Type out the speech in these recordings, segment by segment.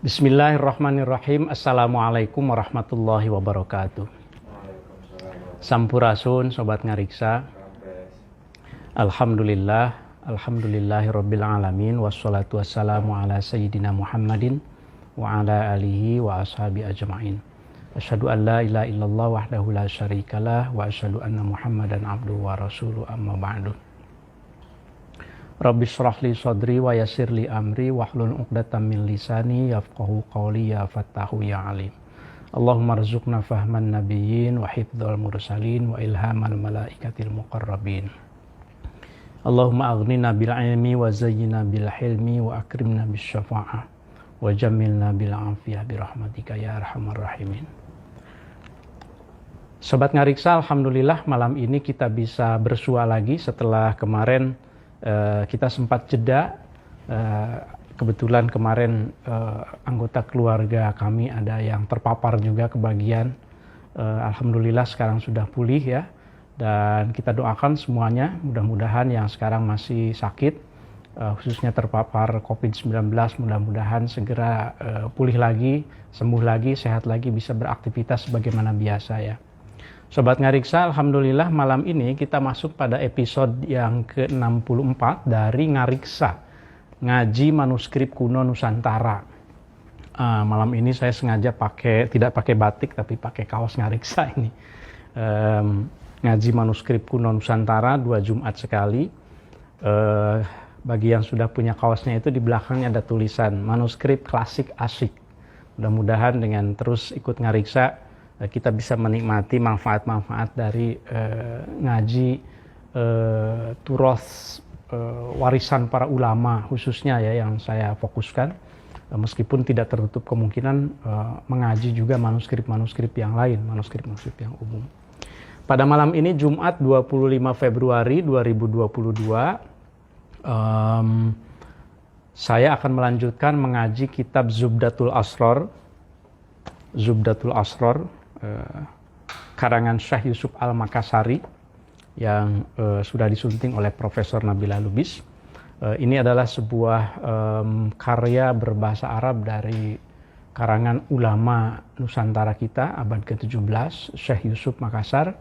Bismillahirrahmanirrahim. Assalamualaikum warahmatullahi wabarakatuh. Sampurasun Sobat Ngariksa. Alhamdulillah, alhamdulillahirabbil alamin, wassalatu wassalamu ala sayyidina Muhammadin wa ala alihi wa ashabi ajma'in. Asyhadu an la ilaha illallah wahdahu la syarikalah wa asyhadu anna Muhammadan abduhu wa rasuluhu, amma ba'du. Rabbi shrah li sadri wa yassir li amri wahlul 'uqdatam min lisani yafqahu qawli ya fattahu ya alim. Allahumma rzuqna fahman nabiyyin wa hifdzal mursalin wa ilhamal malaikatil muqarrabin. Allahumma aghnina bil ilmi wa zayyina bil hilmi wa akrimna bis syafa'ah wa jammilna bil afiyah bi rahmatika ya arhamar rahimin. Sobat Ngariksa, alhamdulillah malam ini kita bisa bersua lagi setelah kemarin kita sempat jeda. Kebetulan kemarin anggota keluarga kami ada yang terpapar juga kebagian. Alhamdulillah sekarang sudah pulih ya. Dan kita doakan semuanya mudah-mudahan yang sekarang masih sakit, khususnya terpapar COVID-19, mudah-mudahan segera pulih lagi, sembuh lagi, sehat lagi, bisa beraktivitas sebagaimana biasa ya. Sobat Ngariksa, alhamdulillah malam ini kita masuk pada episode yang ke-64 dari Ngariksa, Ngaji Manuskrip Kuno Nusantara. Malam ini saya sengaja tidak pakai batik tapi pakai kaos Ngariksa ini. Ngaji Manuskrip Kuno Nusantara 2 Jumat sekali. Bagi yang sudah punya kaosnya itu di belakangnya ada tulisan manuskrip klasik asyik. Mudah-mudahan dengan terus ikut Ngariksa kita bisa menikmati manfaat-manfaat dari ngaji turos warisan para ulama khususnya ya yang saya fokuskan, meskipun tidak tertutup kemungkinan mengaji juga manuskrip-manuskrip yang lain, manuskrip-manuskrip yang umum. Pada malam ini Jumat 25 Februari 2022 saya akan melanjutkan mengaji kitab Zubdatul Asrar karangan Syekh Yusuf Al-Makassari yang sudah disunting oleh Profesor Nabila Lubis. Ini adalah sebuah karya berbahasa Arab dari karangan ulama Nusantara kita abad ke-17, Syekh Yusuf Makassar,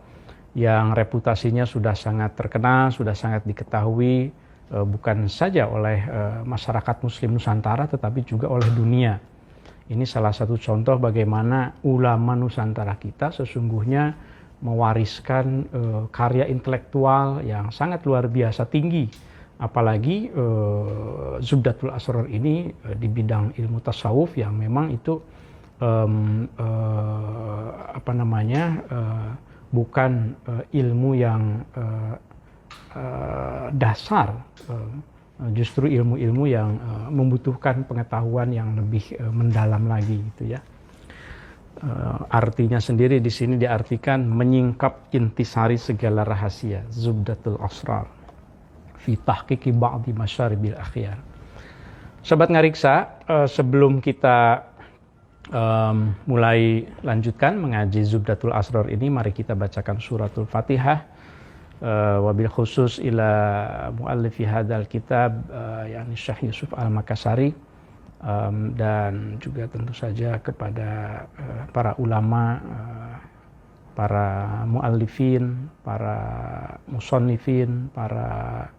yang reputasinya sudah sangat terkenal, sudah sangat diketahui bukan saja oleh masyarakat Muslim Nusantara tetapi juga oleh dunia. Ini salah satu contoh bagaimana ulama Nusantara kita sesungguhnya mewariskan karya intelektual yang sangat luar biasa tinggi. Apalagi Zubdatul Asrar ini di bidang ilmu tasawuf yang memang itu bukan ilmu yang dasar. Justru ilmu-ilmu yang membutuhkan pengetahuan yang lebih mendalam lagi gitu ya. Artinya sendiri di sini diartikan menyingkap intisari segala rahasia, Zubdatul Asrar fi tahqiqi ba'di masyaribil akhyar. Sobat Ngariksa, sebelum kita mulai lanjutkan mengaji Zubdatul Asrar ini, mari kita bacakan suratul Fatihah. Wabil khusus ila muallifi hadzal kitab yakni Syekh Yusuf Al-Makassari, dan juga tentu saja kepada para ulama, para muallifin, para musannifin, para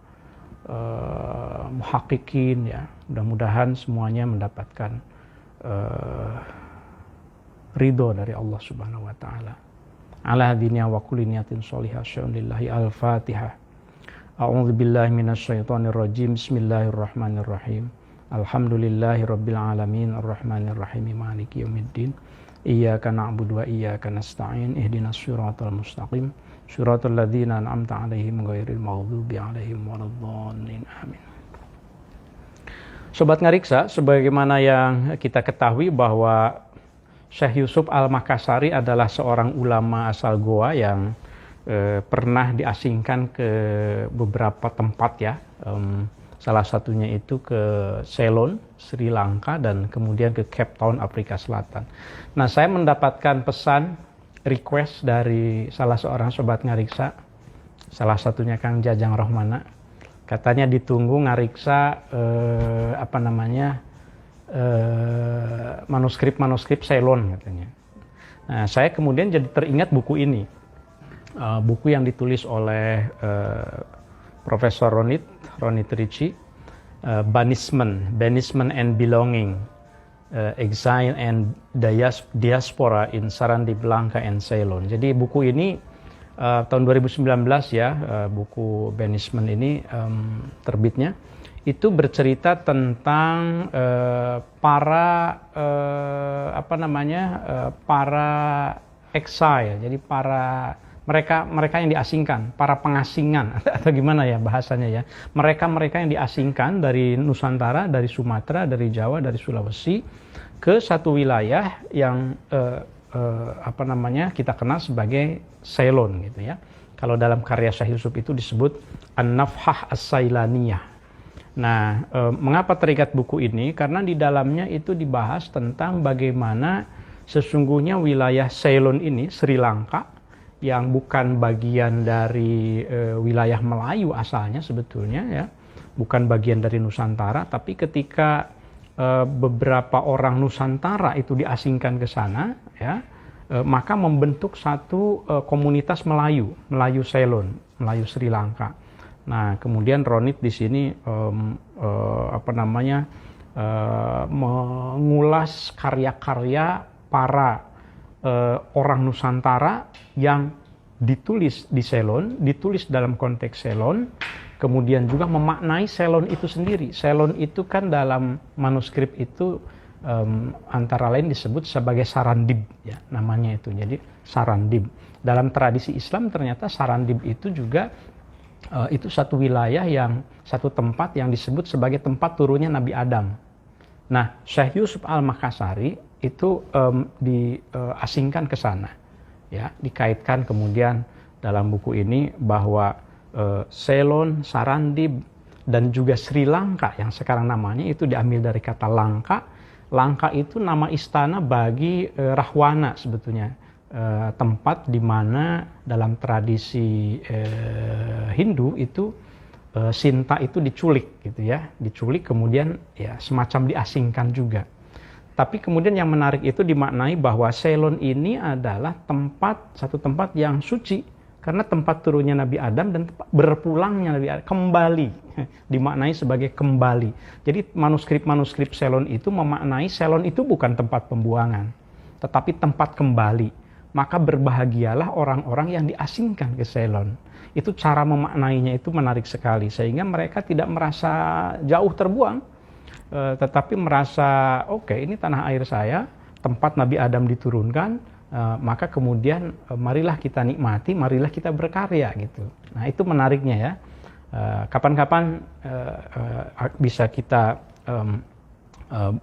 muhaqqiqin ya. Mudah-mudahan semuanya mendapatkan ridho dari Allah Subhanahu wa taala. Ala hadinya wa kulli niyatin sholihah sya'unillahi al-Fatihah. A'udzu billahi minasyaitonir rajim. Bismillahirrahmanirrahim. Alhamdulillahi rabbil alamin arrahmanir rahim maliki yaumiddin. Iyyaka na'budu wa iyyaka nasta'in. Ihdinas siratal mustaqim. Siratal ladzina an'amta 'alaihim ghairil maghdubi 'alaihim waladdallin. Amin. Sobat Ngariksa, sebagaimana yang kita ketahui bahwa Syekh Yusuf Al-Makassari adalah seorang ulama asal Goa yang pernah diasingkan ke beberapa tempat ya. Salah satunya itu ke Ceylon, Sri Lanka, dan kemudian ke Cape Town, Afrika Selatan. Nah, saya mendapatkan pesan request dari salah seorang sobat Ngariksa, salah satunya Kang Jajang Rohmana. Katanya ditunggu Ngariksa manuskrip Ceylon katanya. Nah, saya kemudian jadi teringat buku ini, buku yang ditulis oleh Profesor Ronit Ricci, Banishment and Belonging, Exile and Diaspora in Sarandip, Lanka and Ceylon. Jadi buku ini tahun 2019 ya, buku Banishment ini terbitnya. Itu bercerita tentang para exile, jadi mereka yang diasingkan, para pengasingan atau gimana ya bahasanya ya, mereka yang diasingkan dari Nusantara, dari Sumatera, dari Jawa, dari Sulawesi ke satu wilayah yang kita kenal sebagai Ceylon gitu ya. Kalau dalam karya Syekh Yusuf itu disebut An-Nafhah As-Sailaniyah. Nah, mengapa teringat buku ini? Karena di dalamnya itu dibahas tentang bagaimana sesungguhnya wilayah Ceylon ini, Sri Lanka, yang bukan bagian dari wilayah Melayu asalnya sebetulnya ya, bukan bagian dari Nusantara, tapi ketika beberapa orang Nusantara itu diasingkan ke sana, ya, maka membentuk satu komunitas Melayu Ceylon, Melayu Sri Lanka. Nah, kemudian Ronit di sini mengulas karya-karya para orang Nusantara yang ditulis di Ceylon, ditulis dalam konteks Ceylon, kemudian juga memaknai Ceylon itu sendiri. Ceylon itu kan dalam manuskrip itu antara lain disebut sebagai Sarandib, ya, namanya itu. Jadi Sarandib. Dalam tradisi Islam ternyata Sarandib itu juga itu satu wilayah satu tempat yang disebut sebagai tempat turunnya Nabi Adam. Nah, Syekh Yusuf Al-Makassari itu diasingkan ke sana, ya, dikaitkan kemudian dalam buku ini bahwa Ceylon, Sarandib, dan juga Sri Lanka yang sekarang namanya itu diambil dari kata Langka. Langka itu nama istana bagi Rahwana sebetulnya. Tempat di mana dalam tradisi Hindu itu Sinta itu diculik gitu ya, diculik kemudian ya semacam diasingkan juga. Tapi kemudian yang menarik itu dimaknai bahwa Ceylon ini adalah satu tempat yang suci karena tempat turunnya Nabi Adam dan berpulangnya Nabi Adam, kembali, dimaknai sebagai kembali. Jadi manuskrip Ceylon itu memaknai Ceylon itu bukan tempat pembuangan, tetapi tempat kembali. Maka berbahagialah orang-orang yang diasingkan ke Ceylon. Itu cara memaknainya itu menarik sekali, sehingga mereka tidak merasa jauh terbuang, tetapi merasa oke, ini tanah air saya, tempat Nabi Adam diturunkan, maka kemudian marilah kita nikmati, marilah kita berkarya gitu. Nah, itu menariknya ya. Kapan-kapan bisa kita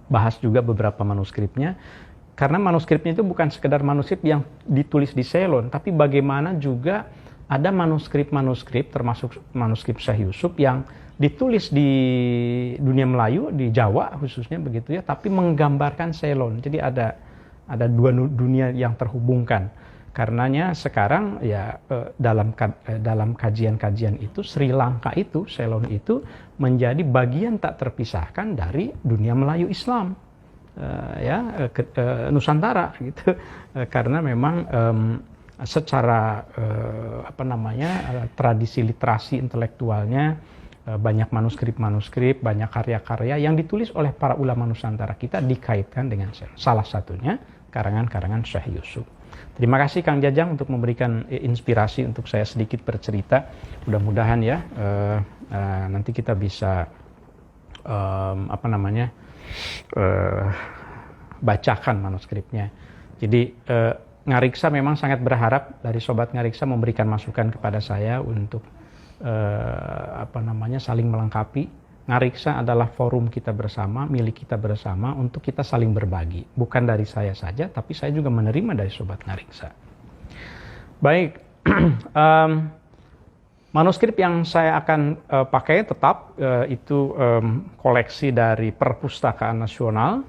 bahas juga beberapa manuskripnya. Karena manuskripnya itu bukan sekedar manuskrip yang ditulis di Ceylon, tapi bagaimana juga ada manuskrip termasuk manuskrip Syekh Yusuf yang ditulis di dunia Melayu, di Jawa khususnya begitu ya, tapi menggambarkan Ceylon. Jadi ada dua dunia yang terhubungkan. Karenanya sekarang ya dalam kajian-kajian itu Sri Lanka itu, Ceylon itu menjadi bagian tak terpisahkan dari dunia Melayu Islam. Nusantara gitu, karena memang secara tradisi literasi intelektualnya banyak manuskrip, banyak karya-karya yang ditulis oleh para ulama Nusantara kita dikaitkan dengan salah satunya karangan-karangan Syekh Yusuf. Terima kasih Kang Jajang untuk memberikan inspirasi untuk saya sedikit bercerita. Mudah-mudahan ya nanti kita bisa bacakan manuskripnya. Jadi Ngariksa memang sangat berharap dari Sobat Ngariksa memberikan masukan kepada saya untuk saling melengkapi. Ngariksa adalah forum kita bersama, milik kita bersama untuk kita saling berbagi. Bukan dari saya saja, tapi saya juga menerima dari Sobat Ngariksa. Baik, manuskrip yang saya akan pakai tetap itu koleksi dari Perpustakaan Nasional,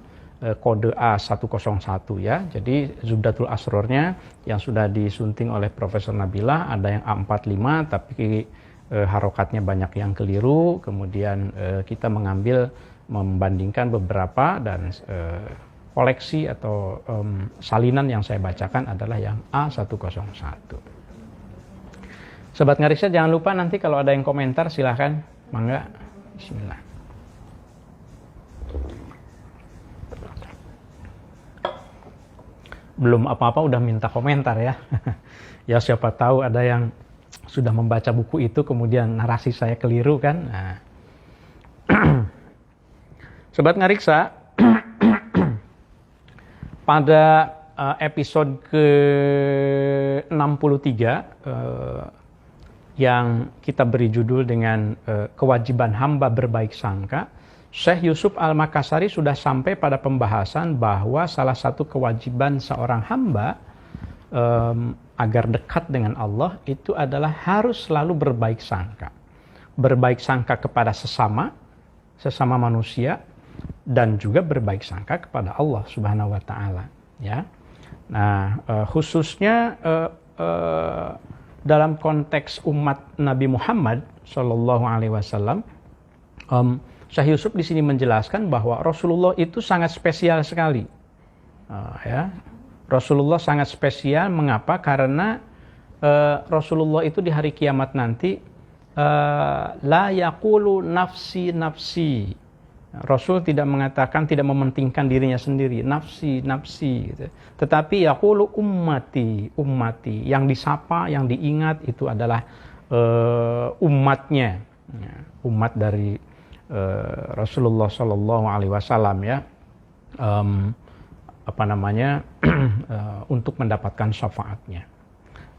kode A101 ya. Jadi Zubdatul Asrornya yang sudah disunting oleh Profesor Nabila ada yang A45 tapi harokatnya banyak yang keliru. Kemudian kita mengambil membandingkan beberapa dan koleksi atau salinan yang saya bacakan adalah yang A101. Sobat Ngariksa, jangan lupa nanti kalau ada yang komentar silahkan, mangga. Bismillah. Belum apa-apa udah minta komentar ya. Ya siapa tahu ada yang sudah membaca buku itu kemudian narasi saya keliru kan. Nah. Sobat Ngariksa, pada episode ke-63 yang kita beri judul dengan kewajiban hamba berbaik sangka, Syekh Yusuf Al-Makassari sudah sampai pada pembahasan bahwa salah satu kewajiban seorang hamba agar dekat dengan Allah itu adalah harus selalu berbaik sangka. Berbaik sangka kepada sesama manusia, dan juga berbaik sangka kepada Allah Subhanahu wa taala, ya. Nah, khususnya dalam konteks umat Nabi Muhammad Shallallahu Alaihi Wasallam, Syekh Yusuf di sini menjelaskan bahwa Rasulullah itu sangat spesial sekali. Ya, Rasulullah sangat spesial. Mengapa? Karena Rasulullah itu di hari kiamat nanti la yaqulu nafsi nafsi. Rasul tidak mengatakan, tidak mementingkan dirinya sendiri, nafsi, nafsi, gitu. Tetapi yaqulu ummati, ummati. Yang disapa, yang diingat itu adalah umatnya, ya, umat dari Rasulullah Shallallahu Alaihi Wasallam, ya, untuk mendapatkan syafaatnya.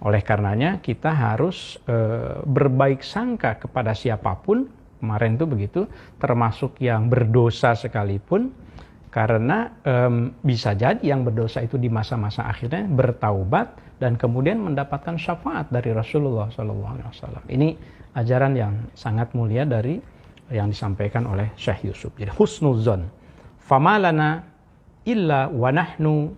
Oleh karenanya kita harus berbaik sangka kepada siapapun. Kemarin itu begitu, termasuk yang berdosa sekalipun, karena bisa jadi yang berdosa itu di masa-masa akhirnya bertaubat dan kemudian mendapatkan syafaat dari Rasulullah SAW. Ini ajaran yang sangat mulia dari yang disampaikan oleh Syekh Yusuf. Jadi husnuzon, famalana illa wa nahnu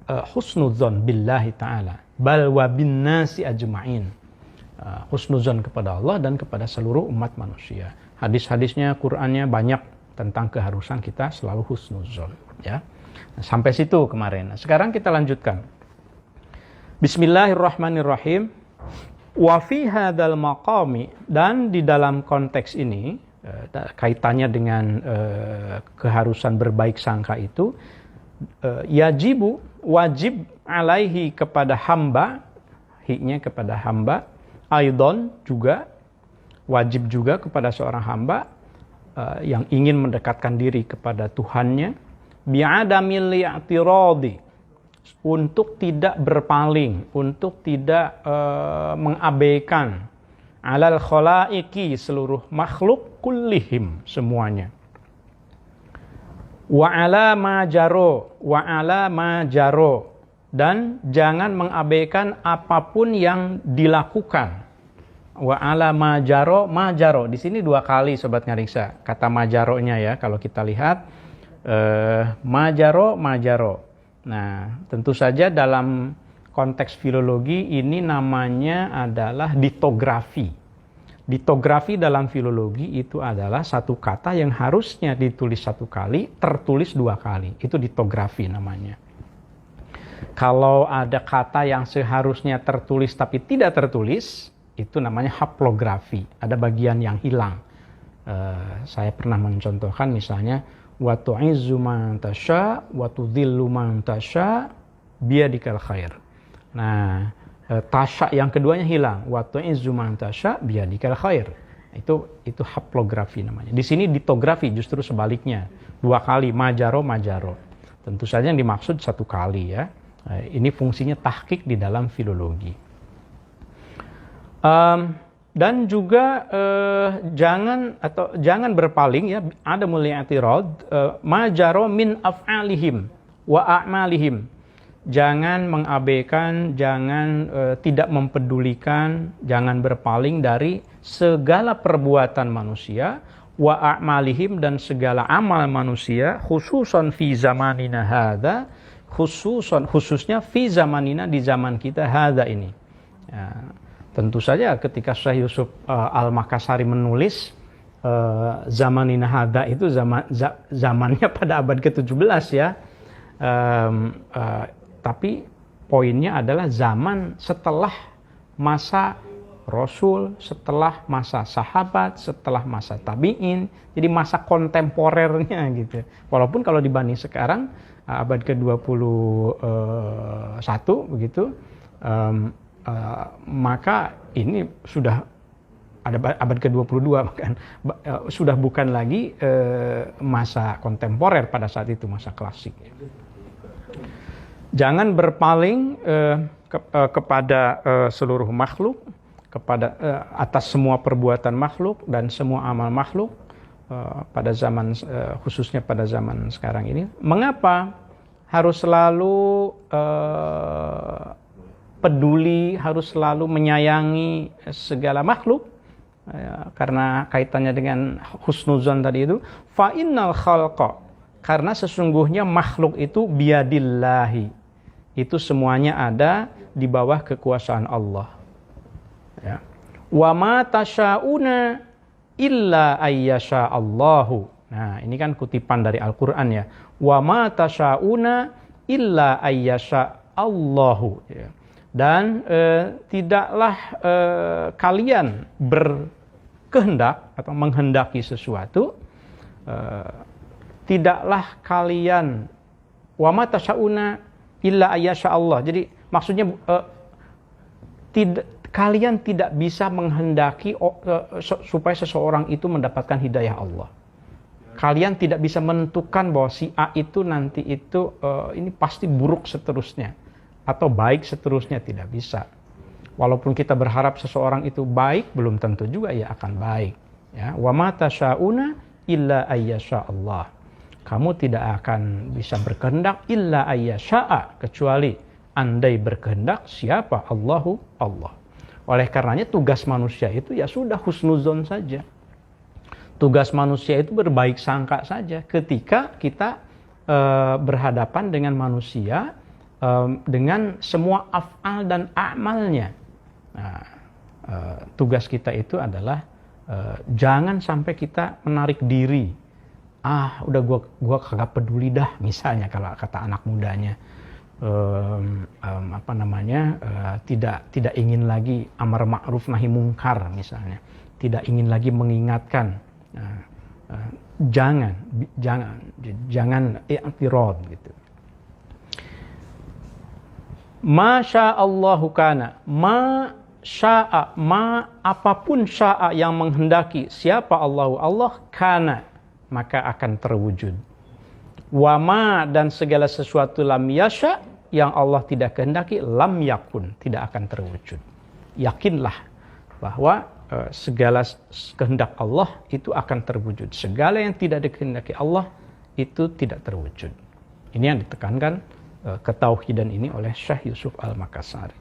husnuzon billahi ta'ala bal wa bin nasi ajma'in. Husnuzon kepada Allah dan kepada seluruh umat manusia. Hadis-hadisnya, Qur'annya banyak tentang keharusan kita selalu husnuzon, ya. Nah, sampai situ kemarin. Nah, sekarang kita lanjutkan. Bismillahirrahmanirrahim. Wa fi hadzal maqami, dan di dalam konteks ini kaitannya dengan keharusan berbaik sangka itu, wajib alaihi kepada hamba, hiknya kepada hamba, aidon juga wajib juga kepada seorang hamba yang ingin mendekatkan diri kepada Tuhannya, bi'adamil i'tiradi, untuk tidak berpaling, untuk tidak mengabaikan alal khalaiki, seluruh makhluk kullihim, semuanya. Wa ala ma jaro, dan jangan mengabaikan apapun yang dilakukan. Wa ala majaro, di sini 2 kali Sobat Ngariksa kata majaronya, ya. Kalau kita lihat majaro. Nah, tentu saja dalam konteks filologi ini namanya adalah ditografi. Ditografi dalam filologi itu adalah satu kata yang harusnya ditulis 1 kali, tertulis 2 kali. Itu ditografi namanya. Kalau ada kata yang seharusnya tertulis tapi tidak tertulis, itu namanya haplografi. Ada bagian yang hilang. Saya pernah mencontohkan misalnya, wa tu'izzu man tasya wa tudhillu man tasya biyadikal khair. Nah, tasya yang keduanya hilang. Wa tu'izzu man tasya biyadikal khair. Itu haplografi namanya. Di sini ditografi justru sebaliknya. 2 kali, majaro. Tentu saja yang dimaksud 1 kali, ya. Ini fungsinya tahqiq di dalam filologi. Dan juga jangan berpaling, ya, ada mulai i'tirad, majaro min af'alihim wa a'malihim. Jangan mengabaikan, jangan tidak mempedulikan, jangan berpaling dari segala perbuatan manusia, wa a'malihim, dan segala amal manusia, khususan fi zamanina hadza, khususnya fi zamanina, di zaman kita, hadza ini. Ya, tentu saja ketika Syekh Yusuf Al-Makassari menulis zamanina hadza itu zamannya pada abad ke-17 ya. Tapi poinnya adalah zaman setelah masa Rasul, setelah masa sahabat, setelah masa tabi'in, jadi masa kontemporernya gitu. Walaupun kalau dibanding sekarang abad ke-21 begitu, maka ini sudah ada abad ke-22 bahkan sudah bukan lagi masa kontemporer pada saat itu, masa klasik. Jangan berpaling kepada seluruh makhluk, kepada atas semua perbuatan makhluk dan semua amal makhluk pada zaman khususnya pada zaman sekarang ini. Mengapa harus selalu peduli, harus selalu menyayangi segala makhluk? Karena kaitannya dengan husnuzon tadi itu, fa innal khalqa, karena sesungguhnya makhluk itu biadillahi, itu semuanya ada di bawah kekuasaan Allah. Ya. Wa ma tasyauna illa ayyasha Allahu. Nah, ini kan kutipan dari Al-Qur'an ya. Wa ma tasyauna illa ayyasha Allahu. Ya. Dan tidaklah kalian berkehendak atau menghendaki sesuatu, tidaklah kalian wa ma tasyauna illa ayyasha Allah. Jadi maksudnya kalian tidak bisa menghendaki supaya seseorang itu mendapatkan hidayah Allah. Kalian tidak bisa menentukan bahwa si A itu nanti itu ini pasti buruk seterusnya atau baik seterusnya, tidak bisa. Walaupun kita berharap seseorang itu baik, belum tentu juga ia akan baik. Ya, wa ma tasyauna illa ayyasha Allah. Kamu tidak akan bisa berkehendak illa ayyasha, kecuali andai berkehendak siapa? Allahu Allah. Oleh karenanya tugas manusia itu ya sudah husnuzon saja. Tugas manusia itu berbaik sangka saja ketika kita berhadapan dengan manusia dengan semua af'al dan a'malnya. Nah, tugas kita itu adalah jangan sampai kita menarik diri. Udah gua kagak peduli dah, misalnya kalau kata anak mudanya. Tidak ingin lagi amar ma'ruf nahi mungkar misalnya, tidak ingin lagi mengingatkan. Jangan i'tirad gitu. Masya Allahu kana, ma sya'a, ma apapun sya'a yang menghendaki siapa Allah kana, maka akan terwujud. Wa ma, dan segala sesuatu lam yasha, yang Allah tidak kehendaki, lam yakun, tidak akan terwujud. Yakinlah bahwa segala kehendak Allah itu akan terwujud. Segala yang tidak dikehendaki Allah itu tidak terwujud. Ini yang ditekankan ketauhidan ini oleh Syekh Yusuf Al-Makassari.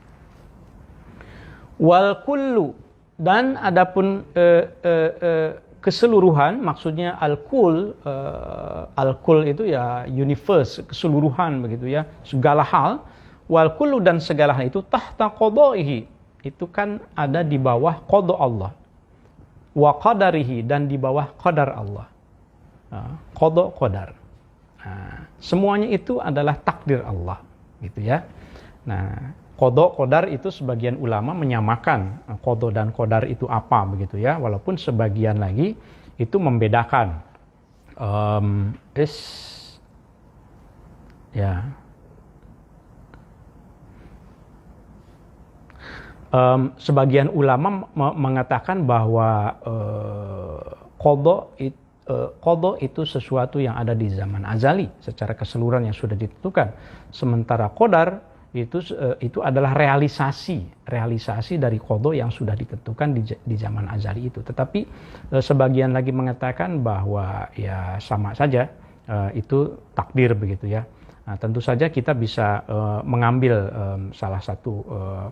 Wal kullu, dan adapun keseluruhan, maksudnya al-kul itu ya universe, keseluruhan begitu ya, segala hal. Wal kullu, dan segala hal itu tahta qadaihi, itu kan ada di bawah qada Allah. Wa qadarihi, dan di bawah qadar Allah. Qada qadar. Semuanya itu adalah takdir Allah gitu ya. Nah, qada qadar itu sebagian ulama menyamakan qada dan qadar itu apa begitu ya, walaupun sebagian lagi itu membedakan. Sebagian ulama mengatakan bahwa qada itu sesuatu yang ada di zaman azali secara keseluruhan yang sudah ditentukan, sementara qadar itu adalah realisasi dari qada yang sudah ditentukan di zaman azali itu. Tetapi sebagian lagi mengatakan bahwa ya sama saja, itu takdir begitu ya. Nah, tentu saja kita bisa mengambil salah satu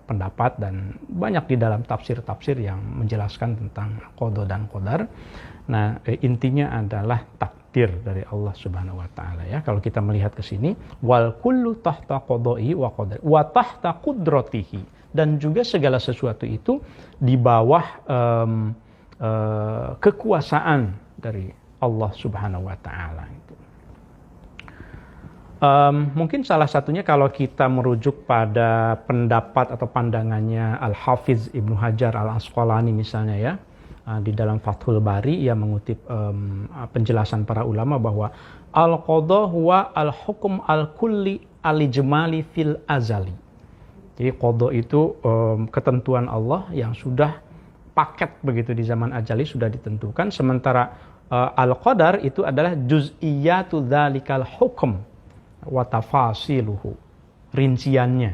pendapat, dan banyak di dalam tafsir-tafsir yang menjelaskan tentang qada dan qadar. Nah, intinya adalah takdir dari Allah Subhanahu wa taala ya. Kalau kita melihat ke sini, wal kullu tahta qada'i wa qadar wa tahta qudratihi, dan juga segala sesuatu itu di bawah kekuasaan dari Allah Subhanahu wa taala itu. Mungkin salah satunya kalau kita merujuk pada pendapat atau pandangannya Al-Hafiz Ibnu Hajar Al-Asqalani misalnya ya, di dalam Fathul Bari ia mengutip penjelasan para ulama bahwa al-qadha huwa al-hukm al-kulli al-ijmali fil azali. Jadi qadha itu ketentuan Allah yang sudah paket begitu di zaman ajali sudah ditentukan, sementara al-qadar itu adalah juz'iyatu dzalikal hukm wa tafasiluhu, rinciannya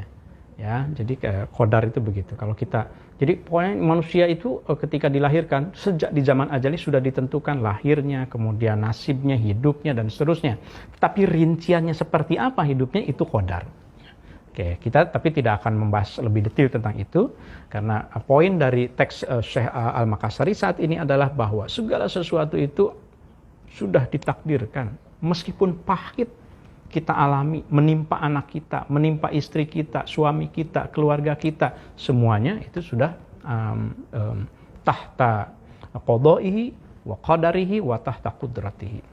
ya. Jadi qadar itu begitu. Kalau kita, jadi pokoknya manusia itu ketika dilahirkan sejak di zaman ajali sudah ditentukan lahirnya, kemudian nasibnya, hidupnya dan seterusnya. Tapi rinciannya seperti apa hidupnya itu qadar. Oke, kita tapi tidak akan membahas lebih detail tentang itu karena poin dari teks Syekh Al-Makassari saat ini adalah bahwa segala sesuatu itu sudah ditakdirkan, meskipun pahit kita alami, menimpa anak kita, menimpa istri kita, suami kita, keluarga kita, semuanya itu sudah tahta qadaihi wa qadarihi wa tahta qudratihi.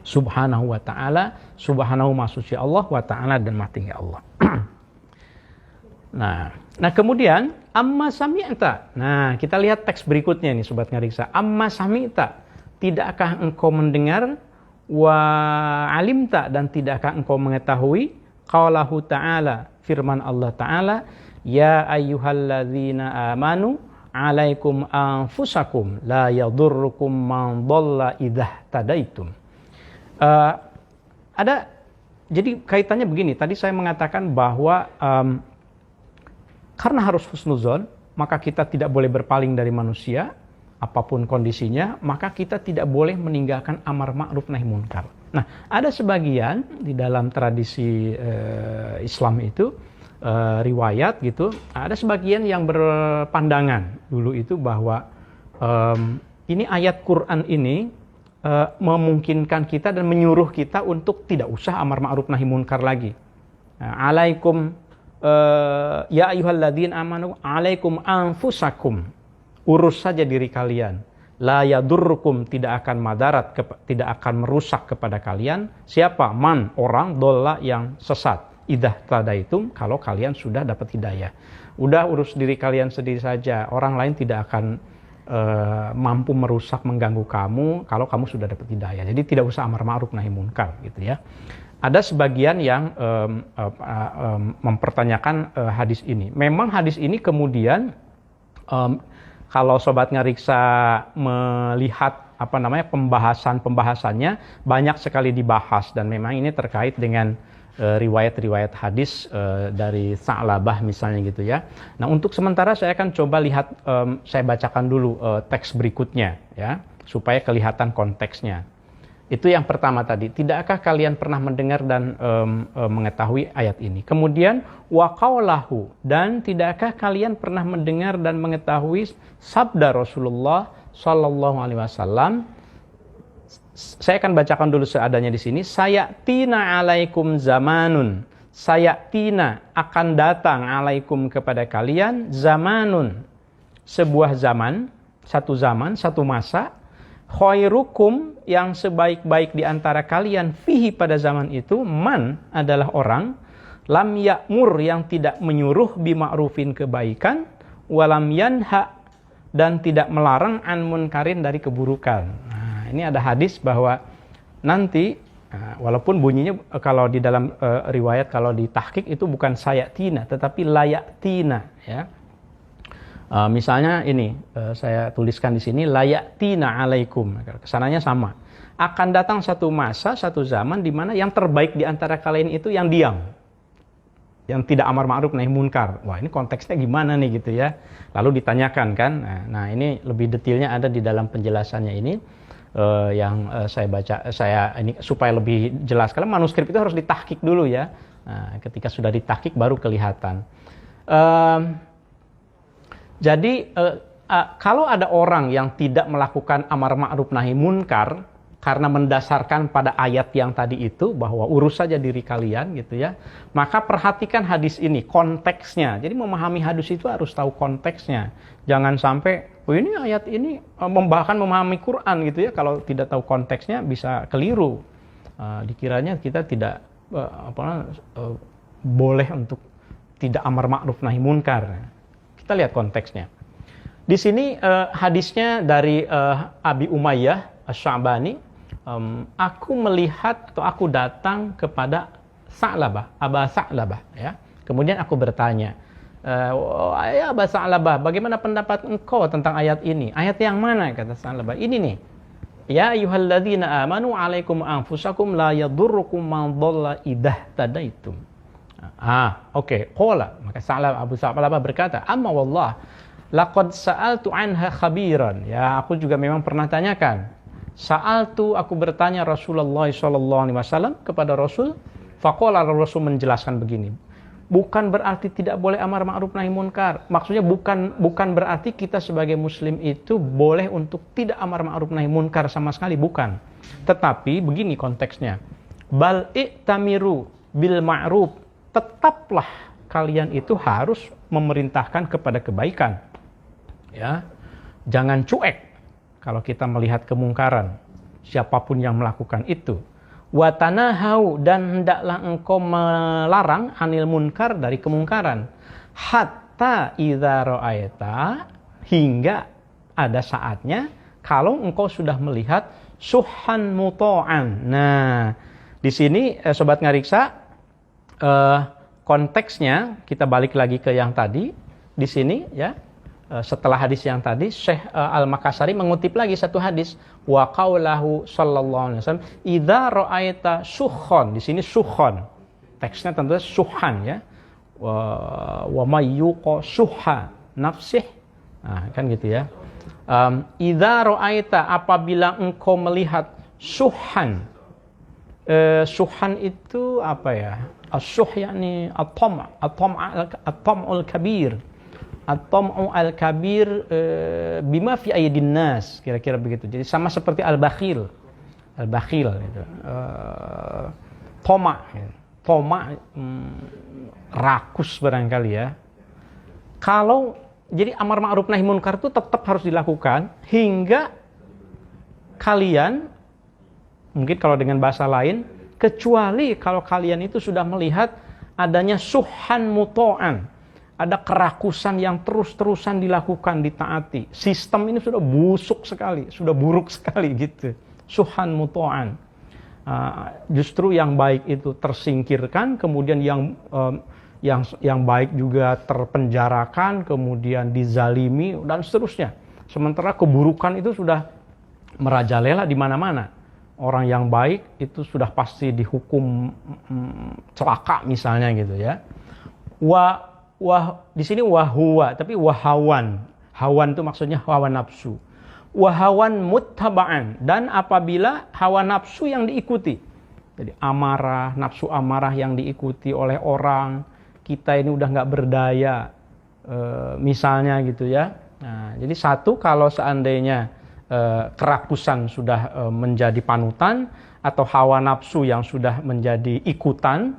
Subhanahu wa ta'ala, subhanahu maksudnya Allah, wa ta'ala dan matingnya Allah. Nah kemudian amma sami'ta. Nah, kita lihat teks berikutnya nih sobat ngariksa. Amma sami'ta, tidakkah engkau mendengar, wa alimta dan tidakkah engkau mengetahui, qaulahu ta'ala, firman Allah Ta'ala, ya ayyuhalladzina amanu alaikum anfusakum la yadurrukum man dhalla idza tadaitum. Jadi kaitannya begini, tadi saya mengatakan bahwa karena harus husnuzon, maka kita tidak boleh berpaling dari manusia, apapun kondisinya, maka kita tidak boleh meninggalkan amar ma'ruf nahi munkar. Nah, ada sebagian di dalam tradisi Islam itu, riwayat gitu, ada sebagian yang berpandangan dulu itu bahwa ini ayat Quran ini memungkinkan kita dan menyuruh kita untuk tidak usah amar ma'ruf nahi munkar lagi. Alaikum ya ayyuhalladzina amanu alaikum anfusakum, urus saja diri kalian. La yadurrukum, tidak akan madarat, tidak akan merusak kepada kalian. Siapa? Man, orang, dolla yang sesat. Idah tadaitum, kalau kalian sudah dapat hidayah. Udah urus diri kalian sendiri saja. Orang lain tidak akan mampu merusak, mengganggu kamu kalau kamu sudah dapat hidayah. Jadi tidak usah amar ma'ruf nahi munkar gitu ya. Ada sebagian yang mempertanyakan hadis ini. Memang hadis ini kemudian kalau sobat ngariksa melihat pembahasannya banyak sekali dibahas, dan memang ini terkait dengan riwayat-riwayat hadis dari Sa'labah misalnya gitu ya. Nah, untuk sementara saya akan coba lihat, saya bacakan dulu teks berikutnya ya, supaya kelihatan konteksnya. Itu yang pertama tadi, tidakkah kalian pernah mendengar dan mengetahui ayat ini? Kemudian wa qaulahu, dan tidakkah kalian pernah mendengar dan mengetahui sabda Rasulullah sallallahu alaihi wasallam? Saya akan bacakan dulu seadanya di sini. Sayatina alaikum zamanun. Sayatina, akan datang alaikum kepada kalian, zamanun, sebuah zaman, satu masa, khairukum, yang sebaik-baik di antara kalian, fihi, pada zaman itu, man, adalah orang, lam ya'mur, yang tidak menyuruh, bima'rufin, kebaikan, walam yanha, dan tidak melarang, an munkarin, dari keburukan. Ini ada hadis bahwa nanti, walaupun bunyinya kalau di dalam riwayat, kalau di tahqiq itu bukan sayatina, tetapi layatina ya. Misalnya ini, saya tuliskan di sini, layatina alaikum, kesananya sama. Akan datang satu masa, satu zaman di mana yang terbaik di antara kalian itu yang diam, yang tidak amar ma'ruf nahi munkar. Wah, ini konteksnya gimana nih gitu ya. Lalu ditanyakan kan. Nah, ini lebih detailnya ada di dalam penjelasannya ini. Yang saya baca, saya ini supaya lebih jelas, karena manuskrip itu harus ditahqiq dulu ya. Nah, ketika sudah ditahqiq baru kelihatan. Jadi kalau ada orang yang tidak melakukan amar ma'ruf nahi munkar karena mendasarkan pada ayat yang tadi itu, bahwa urus saja diri kalian gitu ya, maka perhatikan hadis ini, konteksnya. Jadi memahami hadis itu harus tahu konteksnya. Jangan sampai oh ini ayat ini bahkan memahami Quran gitu ya, kalau tidak tahu konteksnya bisa keliru. Dikiranya kita tidak boleh untuk tidak amar ma'ruf nahi munkar. Kita lihat konteksnya. Di sini hadisnya dari Abi Umayyah Asy-Sya'bani, aku melihat atau aku datang kepada Sa'labah, Aba Sa'labah ya. Kemudian aku bertanya, ya Aba Sa'labah, bagaimana pendapat engkau tentang ayat ini? Ayat yang mana? Kata Sa'labah, ini nih. Ya ayyuhalladzina amanu 'alaikum anfusakum la yadurrukum man dhalla idza tadaitum. Oke. Qala, maka Abu Sa'labah berkata, amma wallah laqad sa'altu anha khabiran. Ya, aku juga memang pernah tanyakan. Aku bertanya Rasulullah SAW kepada Rasul. Faqala, Rasul menjelaskan begini. Bukan berarti tidak boleh amar ma'ruf nahi munkar. Maksudnya bukan berarti kita sebagai muslim itu boleh untuk tidak amar ma'ruf nahi munkar sama sekali, bukan. Tetapi begini konteksnya. Bal i'tamiru bil ma'ruf. Tetaplah kalian itu harus memerintahkan kepada kebaikan. Ya. Jangan cuek kalau kita melihat kemungkaran. Siapapun yang melakukan itu. Watanahau, dan hendaklah engkau melarang anil munkar, dari kemungkaran. Hatta idza ra'aita, hingga ada saatnya kalau engkau sudah melihat suhan muta'an. Nah, di sini Sobat Ngariksa, konteksnya kita balik lagi ke yang tadi. Di sini ya, setelah hadis yang tadi, Syekh Al-Makassari mengutip lagi satu hadis, wa qaulahu sallallahu alaihi wasallam, idza ra'aita sukhon. Di sini sukhon. Teksnya tentu suhan ya. Wa may yuqa suha nafsih. Nah, kan gitu ya. Idza ra'aita, apabila engkau melihat suhan. Suhan itu apa ya? As-suh yakni at-tam'ul kabir. At-tam'u al-kabir bima fi aydin nas, kira-kira begitu. Jadi sama seperti al-bakhil. Al-bakhil gitu. Toma rakus barangkali ya. Kalau jadi amar ma'ruf nahi munkar itu tetap harus dilakukan hingga kalian, mungkin kalau dengan bahasa lain, kecuali kalau kalian itu sudah melihat adanya suhan muto'an, ada kerakusan yang terus-terusan dilakukan, ditaati. Sistem ini sudah busuk sekali, sudah buruk sekali gitu. Suhan muto'an. Justru yang baik itu tersingkirkan, kemudian yang baik juga terpenjarakan, kemudian dizalimi dan seterusnya. Sementara keburukan itu sudah merajalela di mana-mana. Orang yang baik itu sudah pasti dihukum celaka misalnya gitu ya. Di sini wahwa, tapi wahawan. Hawan itu maksudnya hawa nafsu. Wahawan muttaba'an, dan apabila hawa nafsu yang diikuti. Jadi amarah, nafsu amarah yang diikuti oleh orang, kita ini udah nggak berdaya, misalnya gitu ya. Nah, jadi satu, kalau seandainya kerakusan sudah menjadi panutan, atau hawa nafsu yang sudah menjadi ikutan,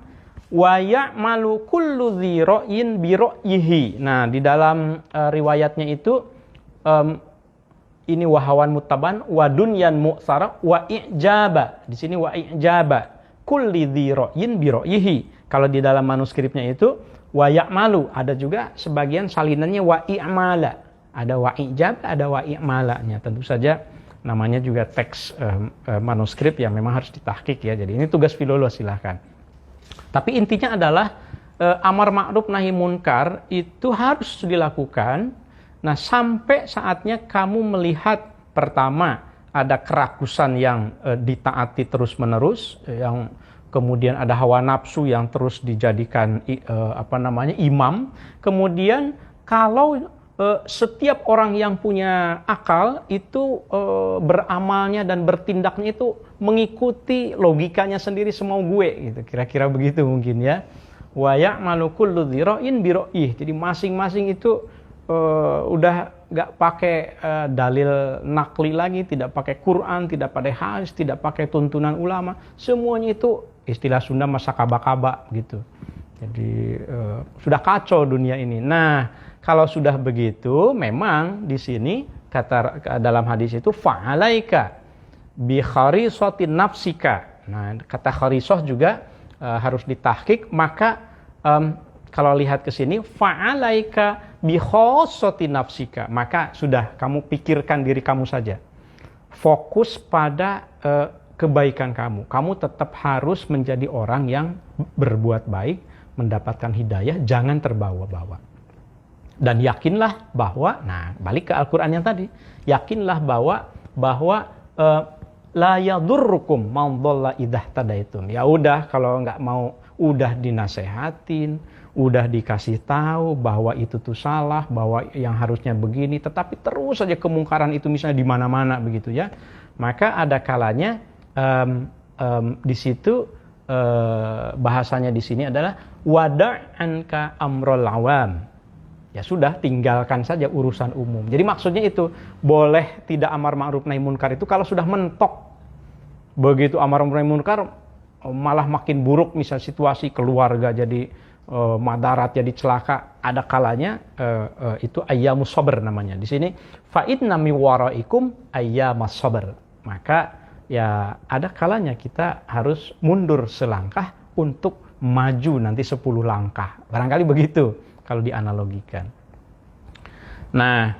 wa ya'malu kullu dzi ra'yin bi ra'yihi. Nah, di dalam riwayatnya itu ini wahawan muttaban wa dunyan mu'sara wa i'jaba. Di sini wa i'jaba kulli dzi ra'yin bi ra'yihi. Kalau di dalam manuskripnya itu wa ya'malu, ada juga sebagian salinannya wa i'mala. Ada wa i'jab, ada wa i'malanya. Tentu saja namanya juga teks manuskrip yang memang harus ditahqiq ya. Jadi ini tugas filolog, silahkan. Tapi intinya adalah amar ma'ruf nahi munkar itu harus dilakukan. Nah, sampai saatnya kamu melihat pertama ada kerakusan yang ditaati terus-menerus, yang kemudian ada hawa nafsu yang terus dijadikan imam. Kemudian kalau setiap orang yang punya akal itu beramalnya dan bertindaknya itu mengikuti logikanya sendiri, semau gue gitu, kira-kira begitu mungkin ya. Wa ya'malu kullu dzi ra'yin bi ra'yih. Jadi masing-masing itu udah nggak pakai dalil nakli lagi, tidak pakai Quran, tidak pakai hadis, tidak pakai tuntunan ulama, semuanya itu istilah Sunda masa kaba-kaba gitu. Jadi sudah kacau dunia ini. Nah, Kalau sudah begitu, memang di sini kata dalam hadis itu fa'alaika bi kharisatin nafsika. Nah, kata kharisoh juga harus ditahqiq, maka kalau lihat ke sini fa'alaika bi khossatin nafsika, maka sudah kamu pikirkan diri kamu saja. Fokus pada kebaikan kamu. Kamu tetap harus menjadi orang yang berbuat baik, mendapatkan hidayah, jangan terbawa-bawa. Dan yakinlah bahwa, nah balik ke Al-Quran yang tadi, yakinlah bahwa la yadurrukum man dhalla idza tadaitum. Ya udah, kalau nggak mau, udah dinasehatin, udah dikasih tahu bahwa itu tuh salah, bahwa yang harusnya begini, tetapi terus saja kemungkaran itu misalnya di mana-mana begitu ya. Maka ada kalanya di situ bahasanya di sini adalah wada'anka amrul awam. Ya sudah, tinggalkan saja urusan umum. Jadi maksudnya itu, boleh tidak amar ma'ruf nahi munkar itu kalau sudah mentok. Begitu amar ma'ruf nahi munkar malah makin buruk, misal situasi keluarga jadi madarat, jadi celaka, ada kalanya itu ayyamus sabr namanya. Di sini fa inna mi waraikum ayyamas sabr. Maka ya ada kalanya kita harus mundur selangkah untuk maju nanti 10 langkah. Barangkali begitu kalau dianalogikan. Nah,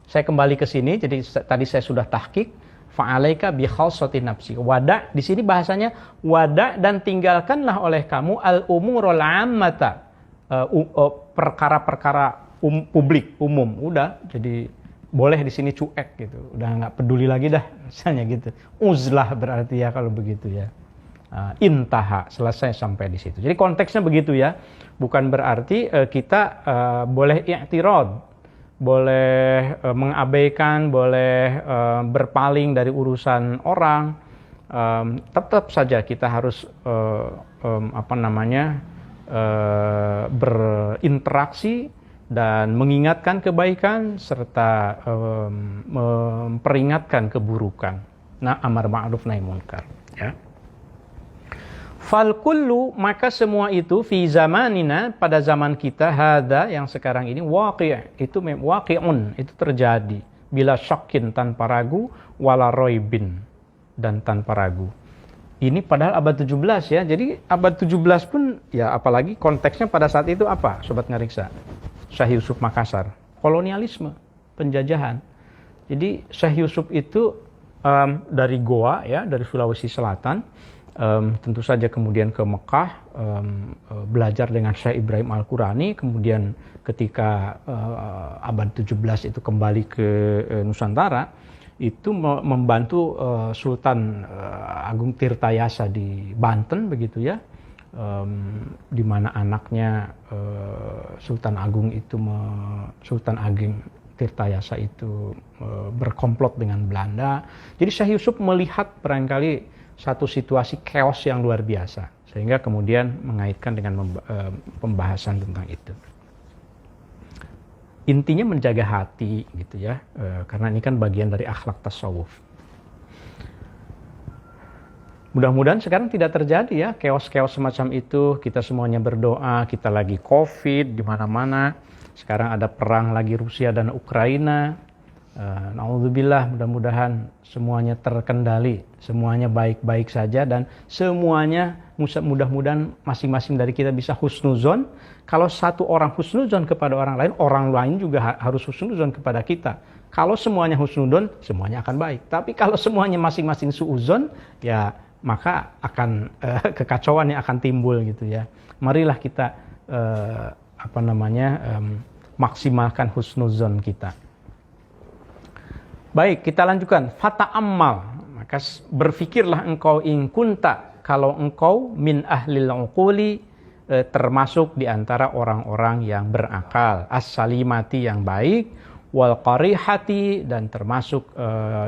saya kembali ke sini. Jadi tadi saya sudah tahqiq. Fa'alaika bi khalsatin nafsi. Wada' di sini bahasanya wada' dan tinggalkanlah oleh kamu al-umurul ammata. Perkara-perkara publik, umum. Udah, jadi boleh di sini cuek gitu. Udah nggak peduli lagi dah, misalnya gitu. Uzlah berarti ya kalau begitu ya. Intaha, selesai sampai di situ. Jadi konteksnya begitu ya. Bukan berarti kita boleh i'tirad, boleh mengabaikan, boleh berpaling dari urusan orang. Tetap saja kita harus berinteraksi dan mengingatkan kebaikan serta memperingatkan keburukan. Nah, amar ma'ruf nahi munkar ya. Fal kullu, maka semua itu fi zamanina, pada zaman kita, hada yang sekarang ini, waqi', itu waqi'un, itu terjadi bila syakin, tanpa ragu, wala roibin, dan tanpa ragu. Ini padahal abad 17 ya. Jadi abad 17 pun ya, apalagi konteksnya pada saat itu apa Sobat Ngariksa? Syekh Yusuf Makassar, kolonialisme, penjajahan. Jadi Syekh Yusuf itu dari Goa ya, dari Sulawesi Selatan, tentu saja kemudian ke Mekah, belajar dengan Syekh Ibrahim Al-Qurani, kemudian ketika abad 17 itu kembali ke Nusantara, itu membantu Sultan Agung Tirtayasa di Banten begitu ya, di mana anaknya Sultan Agung Tirtayasa itu berkomplot dengan Belanda. Jadi Syekh Yusuf melihat barangkali satu situasi chaos yang luar biasa, sehingga kemudian mengaitkan dengan pembahasan tentang itu. Intinya menjaga hati gitu ya, karena ini kan bagian dari akhlak tasawuf. Mudah-mudahan sekarang tidak terjadi ya chaos-chaos semacam itu. Kita semuanya berdoa, kita lagi COVID di mana-mana. Sekarang ada perang lagi Rusia dan Ukraina. Na'udzubillah, mudah-mudahan semuanya terkendali, semuanya baik-baik saja, dan semuanya mudah-mudahan masing-masing dari kita bisa husnuzon. Kalau satu orang husnuzon kepada orang lain juga harus husnuzon kepada kita. Kalau semuanya husnuzon, semuanya akan baik. Tapi kalau semuanya masing-masing suuzon, ya maka akan kekacauan yang akan timbul gitu ya. Marilah kita maksimalkan husnuzon kita. Baik, kita lanjutkan. Fata'ammal, maka berfikirlah engkau in kunta, kalau engkau min ahlil uquli, termasuk di antara orang-orang yang berakal, as-salimati, yang baik, wal qarihati, dan termasuk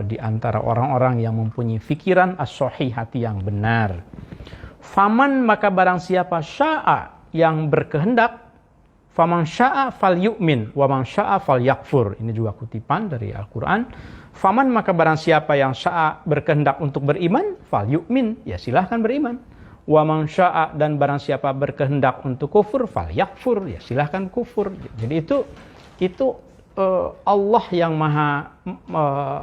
di antara orang-orang yang mempunyai fikiran as-sahihati, yang benar. Faman, maka barang siapa, sya'a, yang berkehendak, faman sya'a fal yu'min, wa man sya'a fal yakfur. Ini juga kutipan dari Al-Quran. Faman, maka barang siapa yang sya'a, berkehendak untuk beriman, fal yu'min, ya silahkan beriman. Wa man syaa, dan barang siapa berkehendak untuk kufur falyakfur, ya silahkan kufur. Jadi itu Allah yang maha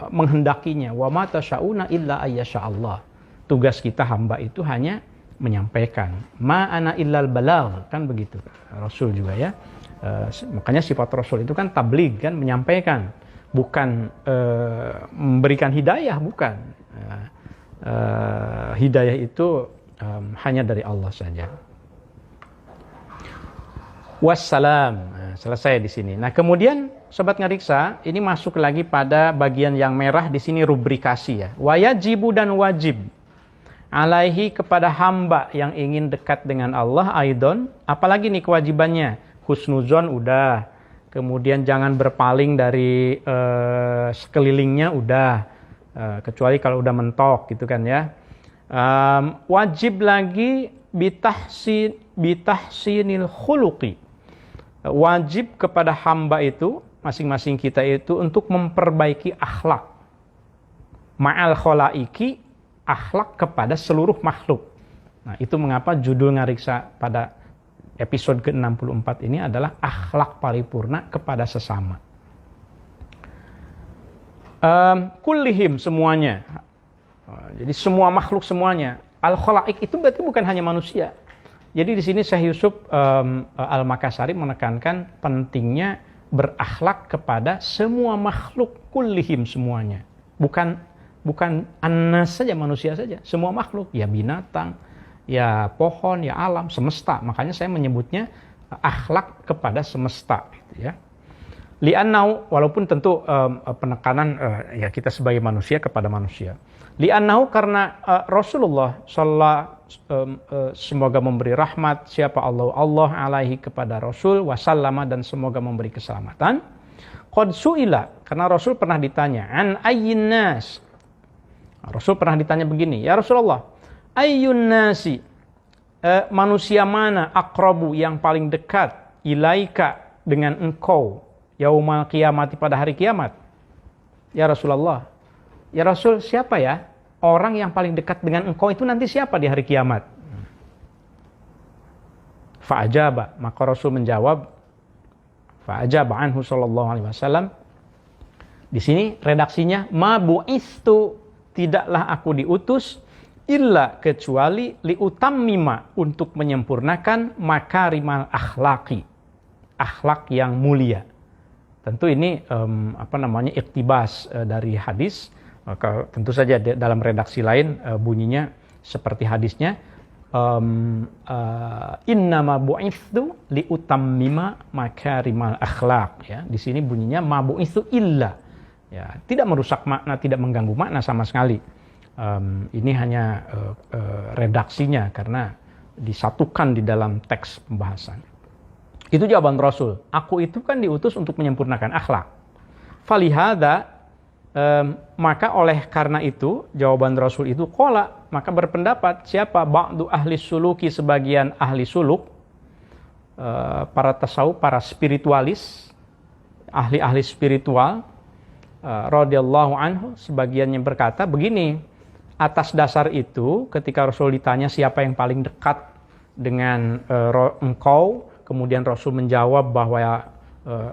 menghendakinya. Wa ma tasyauna illa ayyasha Allah. Tugas kita hamba itu hanya menyampaikan. Ma ana illal balagh, kan begitu. Rasul juga ya. Makanya sifat Rasul itu kan tabligh, kan menyampaikan, bukan memberikan hidayah, bukan. Hidayah itu hanya dari Allah saja. Wassalam. Nah, selesai di sini. Nah, kemudian sobat ngariksa, ini masuk lagi pada bagian yang merah di sini, rubrikasi ya. Wajibu dan wajib alaihi, kepada hamba yang ingin dekat dengan Allah, aidon, apalagi nih kewajibannya? Husnuzon udah. Kemudian jangan berpaling dari sekelilingnya udah. Kecuali kalau udah mentok gitu kan ya. Wajib lagi bitahsinil khuluqi. Wajib kepada hamba itu, masing-masing kita itu, untuk memperbaiki akhlak. Ma'al kholaiki, akhlak kepada seluruh makhluk. Nah, itu mengapa judul ngariksa pada episode ke-64 ini adalah akhlak paripurna kepada sesama. Kullihim, semuanya. Jadi semua makhluk semuanya. Al-khalaik itu berarti bukan hanya manusia. Jadi di sini Syekh Yusuf Al-Makassari menekankan pentingnya berakhlak kepada semua makhluk, kullihim, semuanya. Bukan annas saja, manusia saja, semua makhluk, ya binatang, ya pohon, ya alam, semesta. Makanya saya menyebutnya akhlak kepada semesta, gitu ya. Li'annahu, walaupun tentu penekanan ya kita sebagai manusia kepada manusia. Li'annahu, karena Rasulullah semoga memberi rahmat siapa Allah alaihi kepada Rasul, wasallama, dan semoga memberi keselamatan. Qad su'ila, karena Rasul pernah ditanya, an ayyin nas. Rasul pernah ditanya begini, ya Rasulullah, ayyun nasi, manusia mana, aqrabu, yang paling dekat, ilaika, dengan engkau, yaumal qiyamati, pada hari kiamat. Ya Rasulullah, ya Rasul, siapa ya orang yang paling dekat dengan engkau itu nanti siapa di hari kiamat? Fa'ajaba, maka Rasul menjawab, fa'ajaba anhu sallallahu alaihi wasallam. Di sini redaksinya, ma bu'istu, tidaklah aku diutus, illa, kecuali, liutammima, untuk menyempurnakan makarimal akhlaqi, akhlak yang mulia. Tentu ini iktibas dari hadis. Maka tentu saja dalam redaksi lain bunyinya seperti hadisnya, innama bu'itsu liutammima makarimal akhlaq, ya. Di sini bunyinya ma bu'itsu illa, ya, tidak merusak makna, tidak mengganggu makna sama sekali. Ini hanya redaksinya karena disatukan di dalam teks pembahasan. Itu jawaban Rasul. Aku itu kan diutus untuk menyempurnakan akhlak. Falihada, maka oleh karena itu, jawaban Rasul itu qala, maka berpendapat siapa? Ba'du ahli suluki, sebagian ahli suluk, para tasawuf, para spiritualis, ahli-ahli spiritual, radhiyallahu anhu, sebagiannya berkata begini, atas dasar itu ketika Rasul ditanya siapa yang paling dekat dengan engkau, kemudian Rasul menjawab bahwa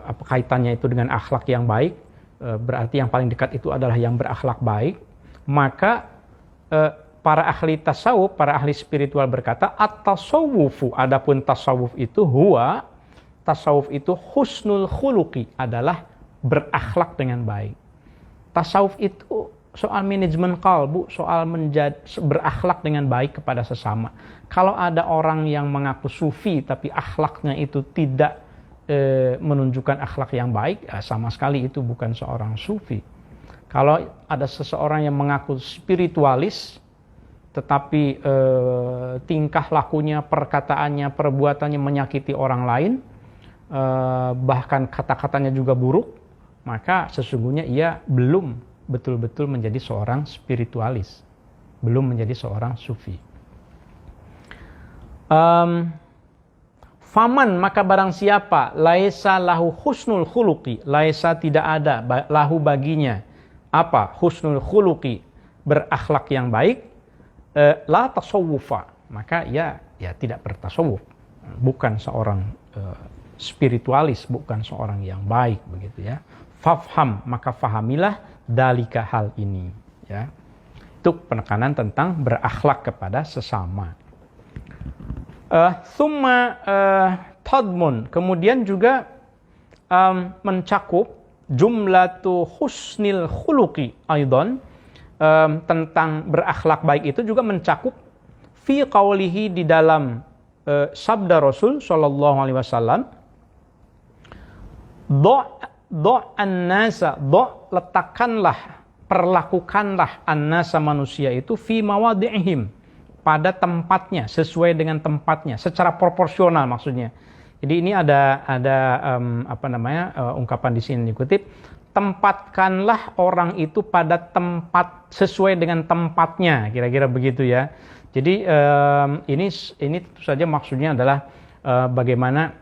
apa kaitannya itu dengan akhlak yang baik, berarti yang paling dekat itu adalah yang berakhlak baik. Maka para ahli tasawuf, para ahli spiritual berkata, at-tasawufu, adapun tasawuf itu tasawuf itu husnul khuluqi, adalah berakhlak dengan baik. Tasawuf itu soal manajemen kalbu, soal berakhlak dengan baik kepada sesama. Kalau ada orang yang mengaku sufi tapi akhlaknya itu tidak menunjukkan akhlak yang baik, sama sekali itu bukan seorang sufi. Kalau ada seseorang yang mengaku spiritualis tetapi tingkah lakunya, perkataannya, perbuatannya menyakiti orang lain, bahkan kata-katanya juga buruk, maka sesungguhnya ia belum betul-betul menjadi seorang spiritualis, belum menjadi seorang sufi. Faman, maka barang siapa, laisa lahu husnul khuluqi, laisa, tidak ada, lahu baginya, apa? Husnul khuluqi, berakhlak yang baik, la tasawufa, maka ya tidak bertasawuf, bukan seorang spiritualis, bukan seorang yang baik begitu ya. Fafham, maka fahamilah dalika hal ini ya. Itu penekanan tentang berakhlak kepada sesama. Thumma tadmun, kemudian juga mencakup jumlatu husnil khuluqi aidan, tentang berakhlak baik itu juga mencakup fi qaulihi, di dalam sabda Rasul sallallahu alaihi wasallam, an-nasa, letakkanlah, perlakukanlah an-nasa, manusia itu, fi mawadhi'ihim, pada tempatnya, sesuai dengan tempatnya, secara proporsional maksudnya. Jadi ini ada ungkapan di sini dikutip, tempatkanlah orang itu pada tempat sesuai dengan tempatnya, kira-kira begitu ya. Jadi ini tentu saja maksudnya adalah bagaimana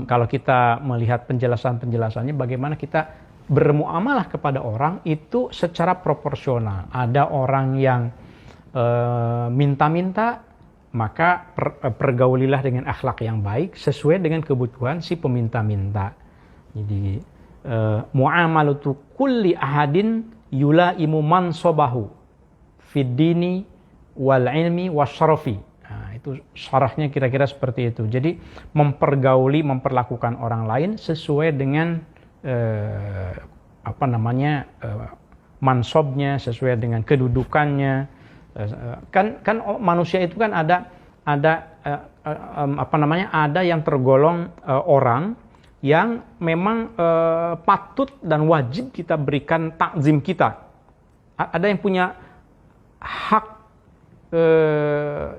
kalau kita melihat penjelasannya, bagaimana kita bermuamalah kepada orang itu secara proporsional. Ada orang yang minta-minta, maka pergaulilah dengan akhlak yang baik sesuai dengan kebutuhan si peminta-minta. Jadi muamalatu kulli ahadin yulaimu mansabahu fid dini wal ilmi wasyarafi. Nah, itu syarahnya kira-kira seperti itu. Jadi memperlakukan orang lain sesuai dengan mansobnya, sesuai dengan kedudukannya. Kan manusia itu kan ada yang tergolong orang yang memang patut dan wajib kita berikan takzim kita. Ada yang punya hak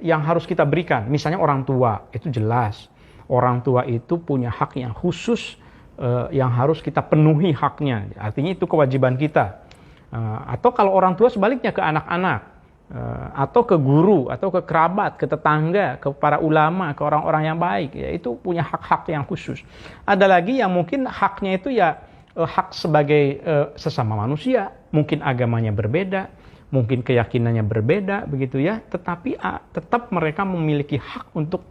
yang harus kita berikan, misalnya orang tua, itu jelas orang tua itu punya hak yang khusus yang harus kita penuhi haknya, artinya itu kewajiban kita. Atau kalau orang tua sebaliknya ke anak-anak, atau ke guru, atau ke kerabat, ke tetangga, ke para ulama, ke orang-orang yang baik, ya itu punya hak-hak yang khusus. Ada lagi yang mungkin haknya itu ya hak sebagai sesama manusia, mungkin agamanya berbeda, mungkin keyakinannya berbeda begitu ya, tetapi tetap mereka memiliki hak untuk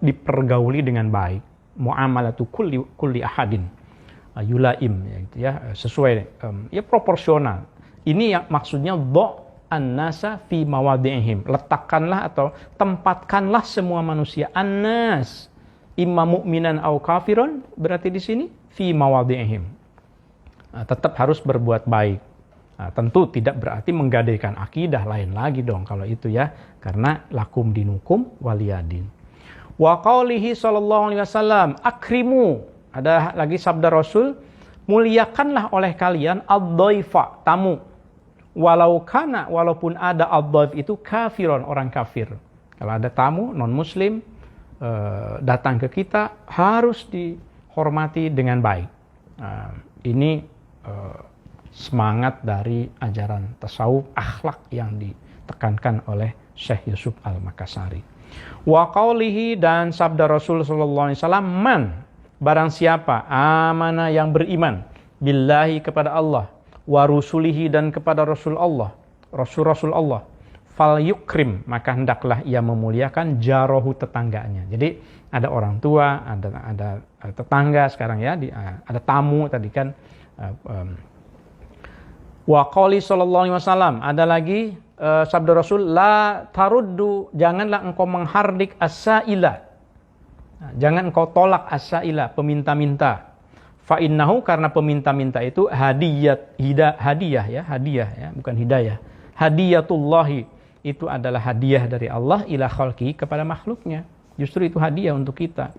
dipergauli dengan baik. Muamalatu kulli ahadin yulaim, ya, gitu ya, sesuai ya proporsional. Ini yang maksudnya an-nasa fi mawadhi'ihim, letakkanlah atau tempatkanlah semua manusia, an-nas imma mu'minan au kafiron, berarti di sini fi mawadhi'ihim, tetap harus berbuat baik. Nah, tentu tidak berarti menggadaikan akidah, lain lagi dong kalau itu ya, karena lakum dinukum waliyadin. Wa qaulihi sallallahu alaihi wasallam, akrimu, ada lagi sabda Rasul, muliakanlah oleh kalian ad-dhaifa, tamu, walaupun ada ad-dhaif itu kafiron, orang kafir. Kalau ada tamu non muslim datang ke kita, harus dihormati dengan baik. Ini semangat dari ajaran tasawuf, akhlak yang ditekankan oleh Syekh Yusuf Al-Makassari. Wa qaulihi, dan sabda Rasul sallallahu alaihi wasallam, man, barang siapa, amana yang beriman, billahi kepada Allah, wa rusulihi dan kepada Rasul Allah, Rasul Allah, fal yukrim, maka hendaklah ia memuliakan jarohu, tetangganya. Jadi ada orang tua, ada tetangga sekarang ya, ada tamu tadi kan. Wa qauli sallallahu alaihi wasallam, ada lagi sabda Rasul, la taruddu, janganlah engkau menghardik as-saila, jangan engkau tolak as-saila, peminta-minta. Fa innahu, karena peminta-minta itu hadiah ya, bukan hidayah. Hadiyatullahi, itu adalah hadiah dari Allah ila khalqi, kepada makhluknya. Justru itu hadiah untuk kita.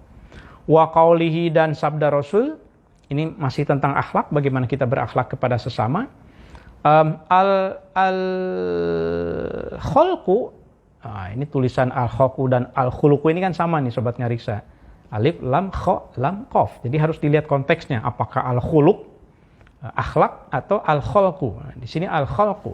Wa qaulihi, dan sabda Rasul, ini masih tentang akhlak, bagaimana kita berakhlak kepada sesama. Al-khalqu, ini tulisan al-khalqu dan al-khuluqu ini kan sama nih sobat ngariksa, alif lam kha lam qaf, jadi harus dilihat konteksnya, apakah al-khuluq akhlak atau al-khalqu. Di sini al-khalqu,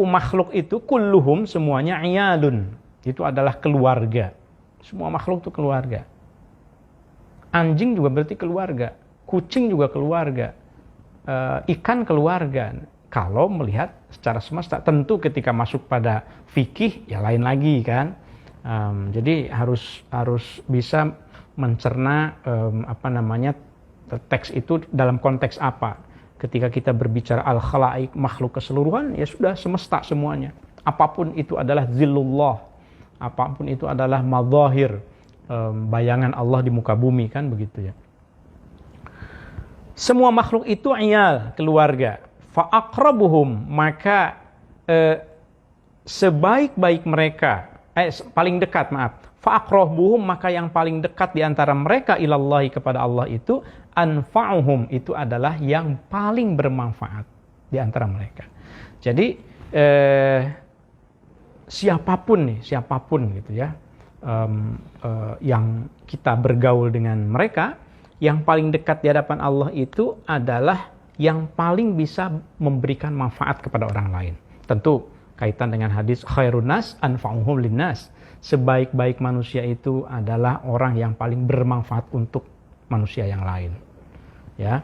makhluk itu kulluhum, semuanya, iyalun, itu adalah keluarga, semua makhluk itu keluarga. Anjing juga berarti keluarga, kucing juga keluarga, ikan keluarga, kalau melihat secara semesta. Tentu ketika masuk pada fikih ya lain lagi kan. Jadi harus bisa mencerna teks itu dalam konteks apa. Ketika kita berbicara al-khalaik, makhluk keseluruhan, ya sudah semesta semuanya. Apapun itu adalah zillullah, apapun itu adalah madzahir, bayangan Allah di muka bumi, kan begitu ya. Semua makhluk itu iyal, keluarga. Fa'aqrabuhum, maka sebaik-baik mereka, paling dekat, fa'aqrabuhum, maka yang paling dekat di antara mereka ilallahi, kepada Allah itu anfa'uhum, itu adalah yang paling bermanfaat di antara mereka. Jadi siapapun gitu ya, yang kita bergaul dengan mereka, yang paling dekat di hadapan Allah itu adalah yang paling bisa memberikan manfaat kepada orang lain. Tentu kaitan dengan hadis khairun nas anfa'uhum linnas, sebaik-baik manusia itu adalah orang yang paling bermanfaat untuk manusia yang lain, ya.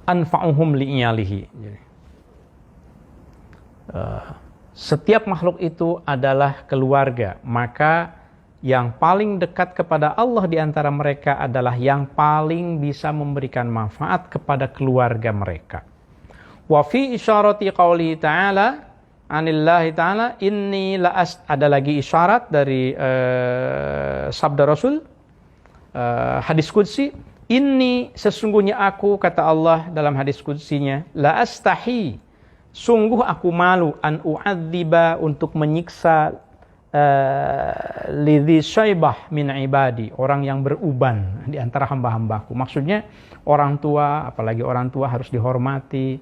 Anfa'uhum li'iyalihi. Setiap makhluk itu adalah keluarga, maka yang paling dekat kepada Allah di antara mereka adalah yang paling bisa memberikan manfaat kepada keluarga mereka. Wa fi isyarati qauli ta'ala anillahi ta'ala inni ada lagi isyarat dari sabda Rasul, hadis qudsi, inni sesungguhnya aku, kata Allah dalam hadis qudsinya, la astahi, sungguh aku malu, an u'adziba, untuk menyiksa lidhi syaibah min ibadi, orang yang beruban di antara hamba-hambaku. Maksudnya orang tua, apalagi orang tua harus dihormati.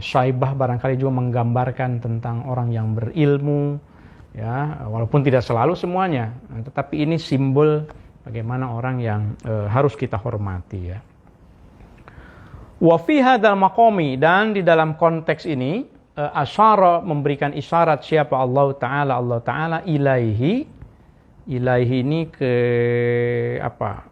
Syaibah barangkali juga menggambarkan tentang orang yang berilmu, ya, walaupun tidak selalu semuanya, tetapi ini simbol bagaimana orang yang harus kita hormati, ya. Wa fi hadzal maqami, dan di dalam konteks ini asyara, memberikan isyarat siapa Allah Ta'ala ilaihi ini ke apa?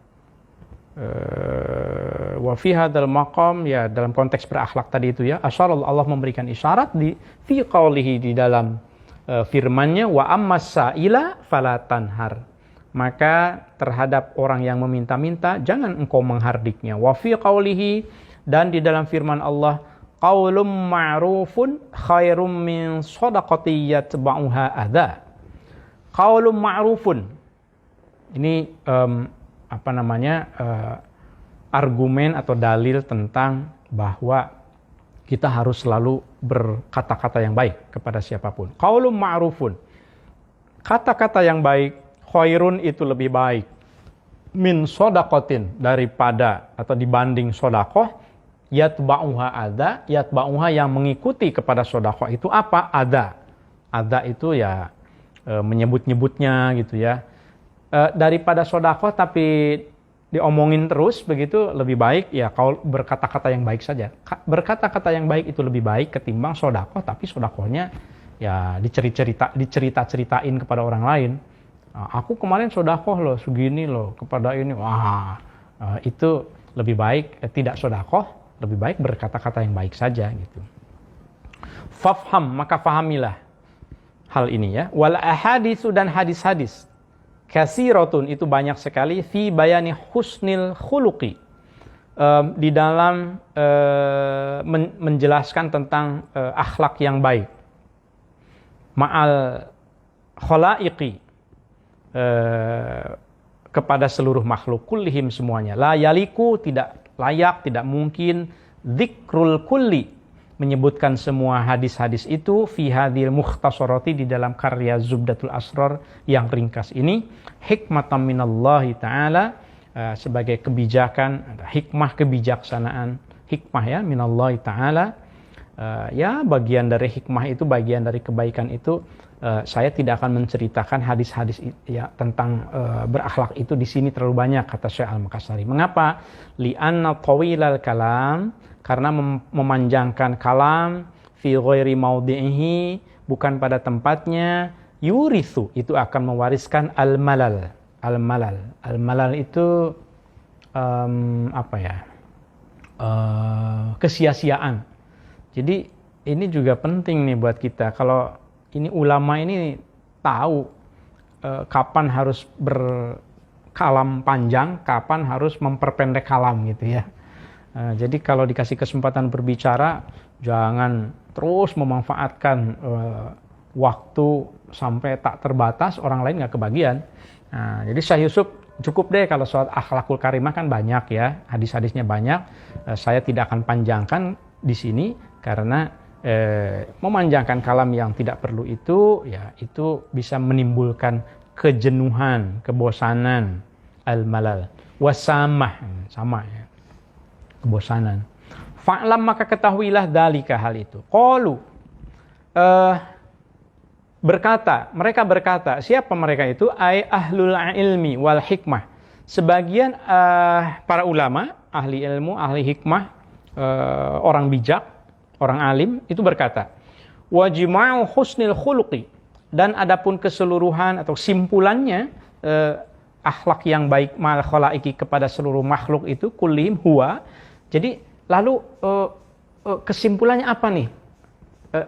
Wa fi hadzal maqam, ya, dalam konteks berakhlak tadi itu, ya. Asyara, Allah memberikan isyarat di fi qaulihi, di dalam firman-Nya, wa ammas sa'ila fala tanhar, maka terhadap orang yang meminta-minta jangan engkau menghardiknya. Wa fi qaulihi, dan di dalam firman Allah, qaulum ma'rufun khairum min shadaqati yatba'uha adza. Qaulum ma'rufun, ini argumen atau dalil tentang bahwa kita harus selalu berkata-kata yang baik kepada siapapun. Qaulum ma'rufun, kata-kata yang baik, khairun itu lebih baik, min shadaqatin, daripada atau dibanding sedekah, yatba'uha adza, yatba'uha yang mengikuti kepada sedekah itu apa? Adza. Adza itu ya menyebut-nyebutnya gitu ya. Daripada sedekah tapi diomongin terus begitu, lebih baik ya kalau berkata-kata yang baik saja. Berkata-kata yang baik itu lebih baik ketimbang sedekah tapi sedekahnya ya dicerita-ceritain kepada orang lain. Aku kemarin sedekah loh segini loh kepada ini. Wah, itu lebih baik tidak sedekah, lebih baik berkata-kata yang baik saja gitu. Fafham, maka fahamilah hal ini, ya. Wal ahaditsu, dan hadis-hadis, kasiratun, itu banyak sekali, fi bayani husnil khuluqi, di dalam menjelaskan tentang akhlak yang baik, ma'al khalaiqi, kepada seluruh makhluk, kullihim, semuanya. La yaliku, tidak layak, tidak mungkin, dzikrul kulli, menyebutkan semua hadis-hadis itu, fi hadhil mukhtasarati, di dalam karya Zubdatul Asrar yang ringkas ini, hikmatan minallahi ta'ala, sebagai kebijakan, hikmah, kebijaksanaan, hikmah, ya, minallahi ta'ala, ya, bagian dari hikmah itu, bagian dari kebaikan itu. Saya tidak akan menceritakan hadis-hadis ya tentang berakhlak itu di sini terlalu banyak, kata Syekh Al-Makassari. Mengapa? Li'anna tawilal kalam, karena memanjangkan kalam, fi ghairi maudhi'ihi, bukan pada tempatnya, yurithu, itu akan mewariskan al-malal. Al-malal itu apa ya? kesia-siaan. Jadi ini juga penting nih buat kita. Kalau ini ulama ini tahu kapan harus berkalam panjang, kapan harus memperpendek kalam gitu ya. Jadi kalau dikasih kesempatan berbicara, jangan terus memanfaatkan waktu sampai tak terbatas, orang lain nggak kebagian. Jadi Syekh Yusuf cukup deh kalau soal akhlakul karimah kan banyak ya, hadis-hadisnya banyak. Saya tidak akan panjangkan di sini karena memanjangkan kalam yang tidak perlu itu, ya itu bisa menimbulkan kejenuhan, kebosanan, al-malal, wasamah, sama ya, kebosanan. Fa'lam maka ketahuilah dalika hal itu. Qalu mereka berkata, siapa mereka itu? Ai ahlul ilmi wal hikmah. Sebagian para ulama, ahli ilmu, ahli hikmah, orang bijak, orang alim itu berkata, wa jima'u husnil khuluqi, dan adapun keseluruhan atau simpulannya akhlak yang baik mal khalaiki kepada seluruh makhluk itu kullihim huwa. Jadi lalu kesimpulannya apa nih?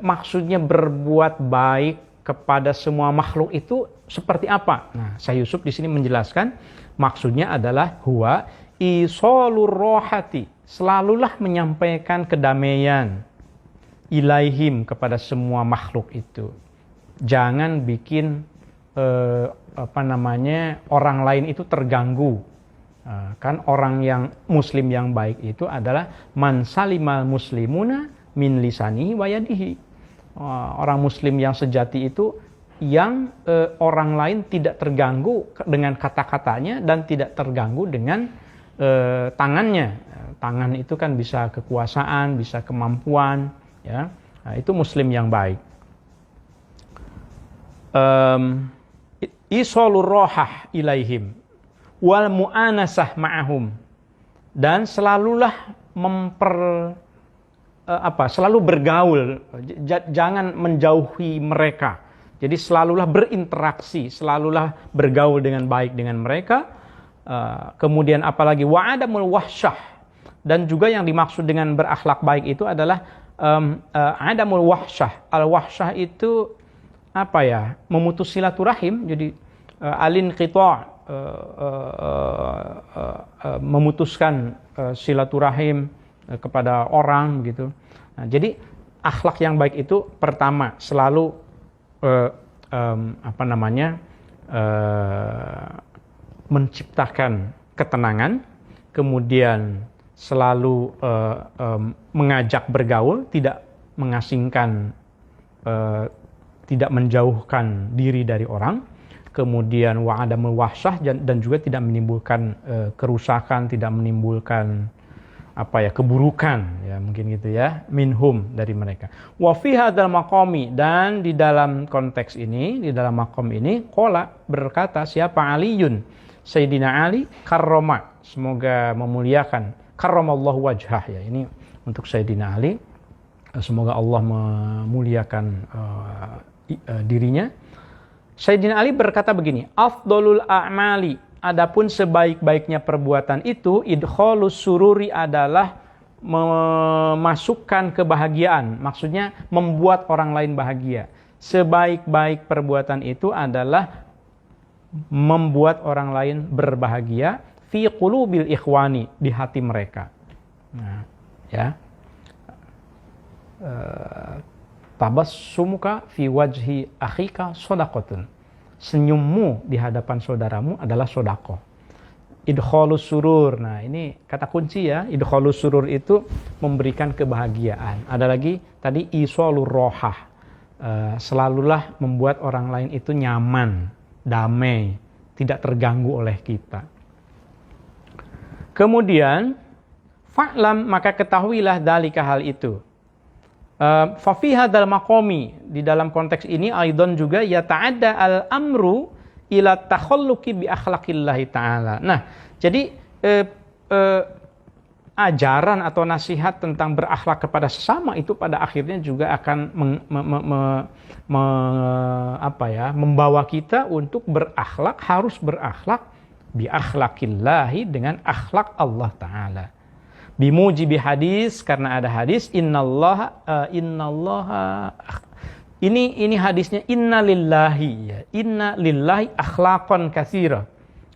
Maksudnya berbuat baik kepada semua makhluk itu seperti apa? Nah, Syekh Yusuf di sini menjelaskan maksudnya adalah huwa isolur rohati, selalulah menyampaikan kedamaian ilaihim kepada semua makhluk itu. Jangan bikin orang lain itu terganggu. Kan orang yang muslim yang baik itu adalah man salimal muslimuna min lisanihi wa yadihi. Orang muslim yang sejati itu yang orang lain tidak terganggu dengan kata-katanya dan tidak terganggu dengan tangannya. Tangan itu kan bisa kekuasaan, bisa kemampuan, ya. Nah, itu muslim yang baik. Isolur rohah ilaihim wal mu'anasah ma'ahum, dan selalulah selalu bergaul, jangan menjauhi mereka. Jadi selalulah berinteraksi, selalulah bergaul dengan baik dengan mereka. Kemudian apalagi wa'adamul wahsyah, dan juga yang dimaksud dengan berakhlak baik itu adalah adamul wahsyah. Al-wahsyah itu apa ya? Memutus silaturahim. Jadi alin qita', memutuskan silaturahim kepada orang gitu. Nah, jadi akhlak yang baik itu pertama selalu menciptakan ketenangan, kemudian selalu mengajak bergaul, tidak mengasingkan, tidak menjauhkan diri dari orang, kemudian wa'adamul wahsyah, dan juga tidak menimbulkan kerusakan, tidak menimbulkan keburukan, ya mungkin gitu ya, minhum, dari mereka. Wa fi hadzal maqami, dan di dalam konteks ini, di dalam maqam ini, qala berkata siapa? Aliyun, Sayyidina Ali karrama, semoga memuliakan, karramallahu wajhah, ya ini untuk Sayyidina Ali, semoga Allah memuliakan dirinya. Sayyidina Ali berkata begini, afdolul a'mali, adapun sebaik-baiknya perbuatan itu, idkhalus sururi, adalah memasukkan kebahagiaan, maksudnya membuat orang lain bahagia. Sebaik-baik perbuatan itu adalah membuat orang lain berbahagia, fi qulubil ikhwani, di hati mereka. Nah, ya. Tabassumuka fi wajhi akhika shadaqatun. Senyummu di hadapan saudaramu adalah sedekah. Idkhalus surur. Nah, ini kata kunci ya. Idkhalus surur itu memberikan kebahagiaan. Ada lagi tadi isolur rohah. Selalulah membuat orang lain itu nyaman, damai, tidak terganggu oleh kita. Kemudian fa'lam, maka ketahuilah dalika hal itu. Fa fi hadzal maqami, di dalam konteks ini aidon juga ya ta'adda al-amru ila takhalluqi bi akhlaqillahi ta'ala. Nah, jadi ajaran atau nasihat tentang berakhlak kepada sesama itu pada akhirnya juga akan membawa kita untuk berakhlak, harus berakhlak bi akhlaqillahi, dengan akhlak Allah Ta'ala. Bimujibi hadis, karena ada hadis innallaha ini hadisnya inna lillahi ya. Inna lillahi akhlaqan katsira.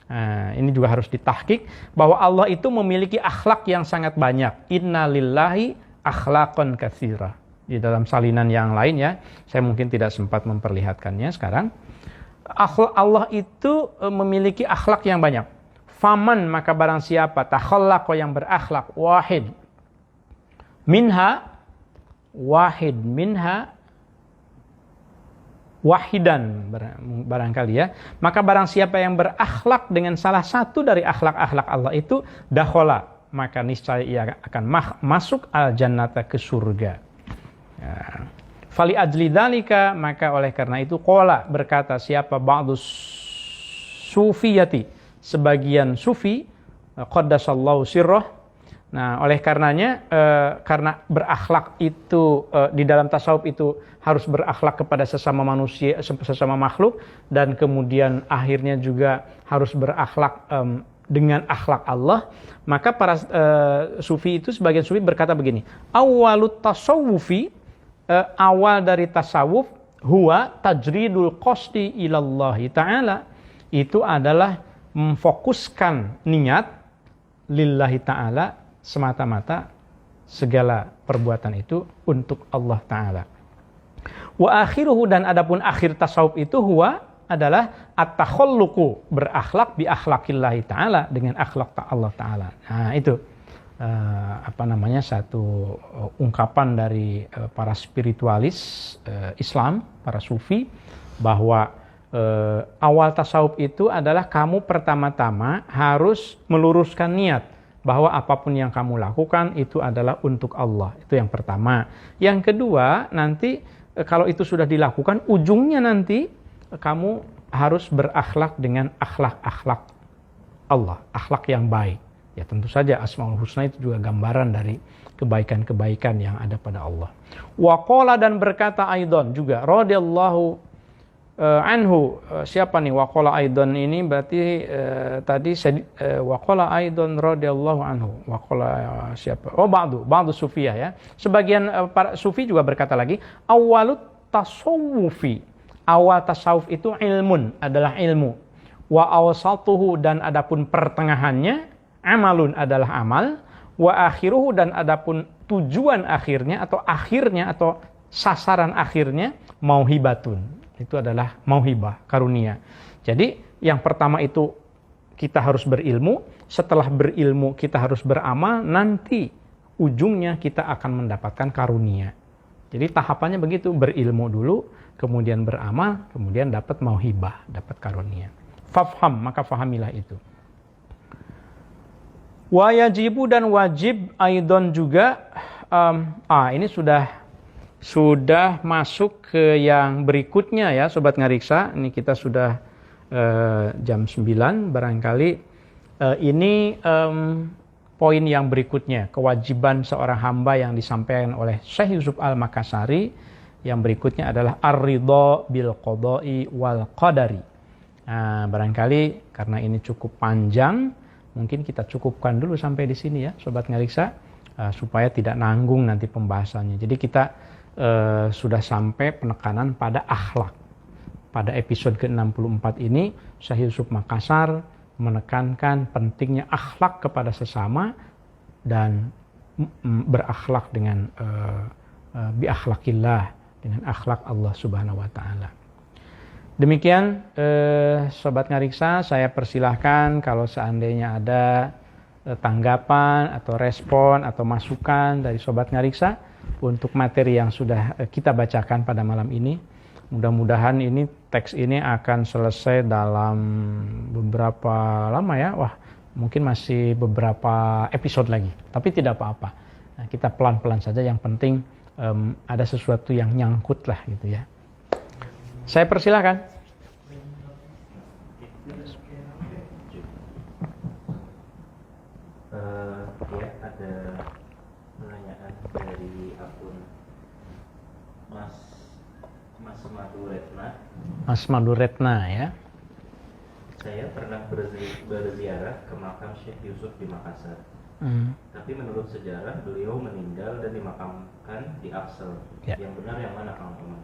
Nah, ini juga harus ditahqiq bahwa Allah itu memiliki akhlak yang sangat banyak. Inna lillahi akhlaqan katsira. Di dalam salinan yang lain ya, saya mungkin tidak sempat memperlihatkannya sekarang. Allah itu memiliki akhlak yang banyak. Faman, maka barang siapa takhallaqa, yang berakhlak, wahidan barangkali ya, maka barang siapa yang berakhlak dengan salah satu dari akhlak-akhlak Allah itu, dakhala, maka niscaya ia akan masuk al-jannata, ke surga. Ya. Fali ajli dzalika, maka oleh karena itu qala, berkata siapa ba'dus sufiyati, sebagian sufi, qaddasallahu sirrah. Nah, oleh karenanya karena berakhlak itu di dalam tasawuf itu harus berakhlak kepada sesama manusia, sesama makhluk, dan kemudian akhirnya juga harus berakhlak dengan akhlak Allah. Maka para sufi itu, sebagian sufi berkata begini, awalut tasawufi, awal dari tasawuf, huwa tajridul qasdi ilallahi ta'ala, itu adalah memfokuskan niat lillahi ta'ala, semata-mata segala perbuatan itu untuk Allah Ta'ala. Wa akhiruhu, dan adapun akhir tasawuf itu huwa adalah at-takhalluqu, berakhlak bi akhlaqillahi Ta'ala, dengan akhlak Allah Ta'ala. Nah itu satu ungkapan dari para spiritualis Islam, para sufi, bahwa awal tasawuf itu adalah kamu pertama-tama harus meluruskan niat bahwa apapun yang kamu lakukan itu adalah untuk Allah. Itu yang pertama. Yang kedua, nanti kalau itu sudah dilakukan, ujungnya nanti kamu harus berakhlak dengan akhlak-akhlak Allah, akhlak yang baik. Ya tentu saja Asmaul Husna itu juga gambaran dari kebaikan-kebaikan yang ada pada Allah. Wa qala, dan berkata aidon juga radhiyallahu anhu, siapa nih waqala aidon ini, berarti tadi waqala aidon radhiyallahu anhu, waqala siapa, ba'du sufiyah ya, sebagian para sufi juga berkata lagi, awalut tasawufi, awal tasawuf itu ilmun, adalah ilmu, wa awsatuhu, dan adapun pertengahannya, amalun, adalah amal, wa akhiruhu, dan adapun tujuan akhirnya atau sasaran akhirnya, mauhibatun, itu adalah mauhibah, karunia. Jadi yang pertama itu kita harus berilmu, setelah berilmu kita harus beramal, nanti ujungnya kita akan mendapatkan karunia. Jadi tahapannya begitu, berilmu dulu, kemudian beramal, kemudian dapat mauhibah, dapat karunia. Fafham, maka fahamilah itu. Wa yajibu, dan wajib aidon juga, ini sudah masuk ke yang berikutnya ya Sobat Ngariksa. Ini kita sudah jam 9 barangkali. Ini poin yang berikutnya, kewajiban seorang hamba yang disampaikan oleh Syekh Yusuf Al-Makassari. Yang berikutnya adalah ar-ridha bil qada'i wal qadari. Nah, barangkali karena ini cukup panjang, mungkin kita cukupkan dulu sampai di sini ya Sobat Ngariksa, supaya tidak nanggung nanti pembahasannya. Jadi kita sudah sampai penekanan pada akhlak. Pada episode ke-64 ini, Syekh Yusuf Makassar menekankan pentingnya akhlak kepada sesama dan berakhlak dengan bi akhlakillah, dengan akhlak Allah Subhanahu wa taala. Demikian Sobat Ngariksa, saya persilahkan kalau seandainya ada tanggapan atau respon atau masukan dari Sobat Ngariksa untuk materi yang sudah kita bacakan pada malam ini. Mudah-mudahan ini teks ini akan selesai dalam beberapa lama ya. Wah, mungkin masih beberapa episode lagi. Tapi tidak apa-apa. Nah, kita pelan-pelan saja, yang penting ada sesuatu yang nyangkut lah gitu ya. Saya persilahkan. Ya, ada pertanyaan dari akun Mas Maduretna. Mas Maduretna ya. Saya pernah berziarah ke makam Syekh Yusuf di Makassar. Tapi menurut sejarah beliau meninggal dan dimakamkan di Axel. Ya. Yang benar yang mana Kang Oman?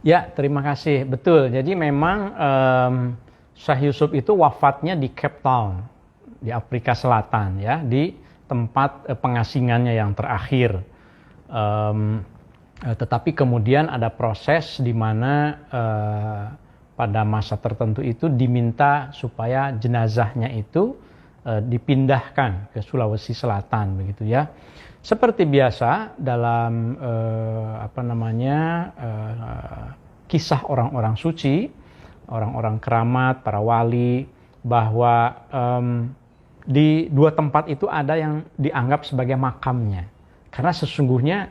Ya, terima kasih. Betul. Jadi memang Syekh Yusuf itu wafatnya di Cape Town, di Afrika Selatan, ya, di tempat pengasingannya yang terakhir. Tetapi kemudian ada proses di mana pada masa tertentu itu diminta supaya jenazahnya itu dipindahkan ke Sulawesi Selatan, begitu ya. Seperti biasa dalam kisah orang-orang suci, orang-orang keramat, para wali, bahwa di dua tempat itu ada yang dianggap sebagai makamnya. Karena sesungguhnya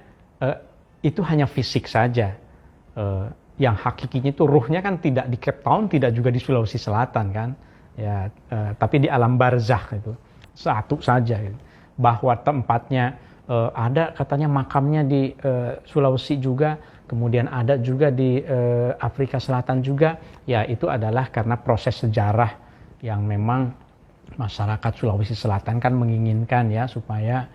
itu hanya fisik saja. Yang hakikinya itu ruhnya kan tidak di Cape Town, tidak juga di Sulawesi Selatan kan. Ya, tapi di alam barzakh itu satu saja. Gitu. Bahwa tempatnya ada katanya makamnya di Sulawesi juga, kemudian ada juga di Afrika Selatan juga. Ya, itu adalah karena proses sejarah yang memang masyarakat Sulawesi Selatan kan menginginkan ya supaya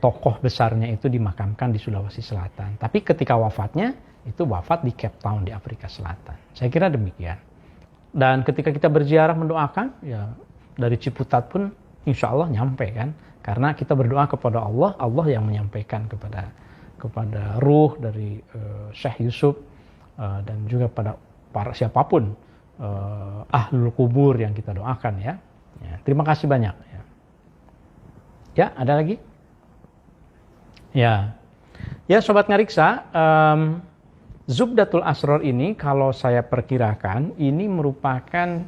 tokoh besarnya itu dimakamkan di Sulawesi Selatan. Tapi ketika wafatnya itu wafat di Cape Town di Afrika Selatan. Saya kira demikian. Dan ketika kita berziarah mendoakan, ya dari Ciputat pun insya Allah nyampe kan. Karena kita berdoa kepada Allah, Allah yang menyampaikan kepada ruh dari Syekh Yusuf dan juga pada para siapapun ahlul kubur yang kita doakan ya. Ya, terima kasih banyak. Ya, ada lagi? Ya, Sobat Ngariksa, Zubdatul Asror ini kalau saya perkirakan ini merupakan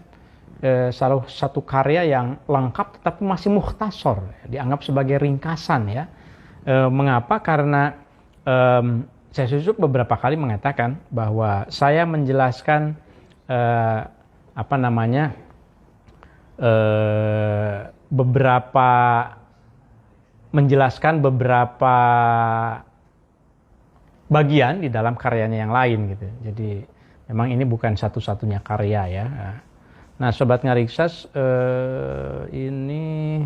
salah satu karya yang lengkap tetapi masih mukhtasar, dianggap sebagai ringkasan ya. Mengapa? Karena Syekh Yusuf beberapa kali mengatakan bahwa saya menjelaskan menjelaskan beberapa bagian di dalam karyanya yang lain gitu. Jadi memang ini bukan satu-satunya karya ya. Nah, Sobat Ngariksas, ini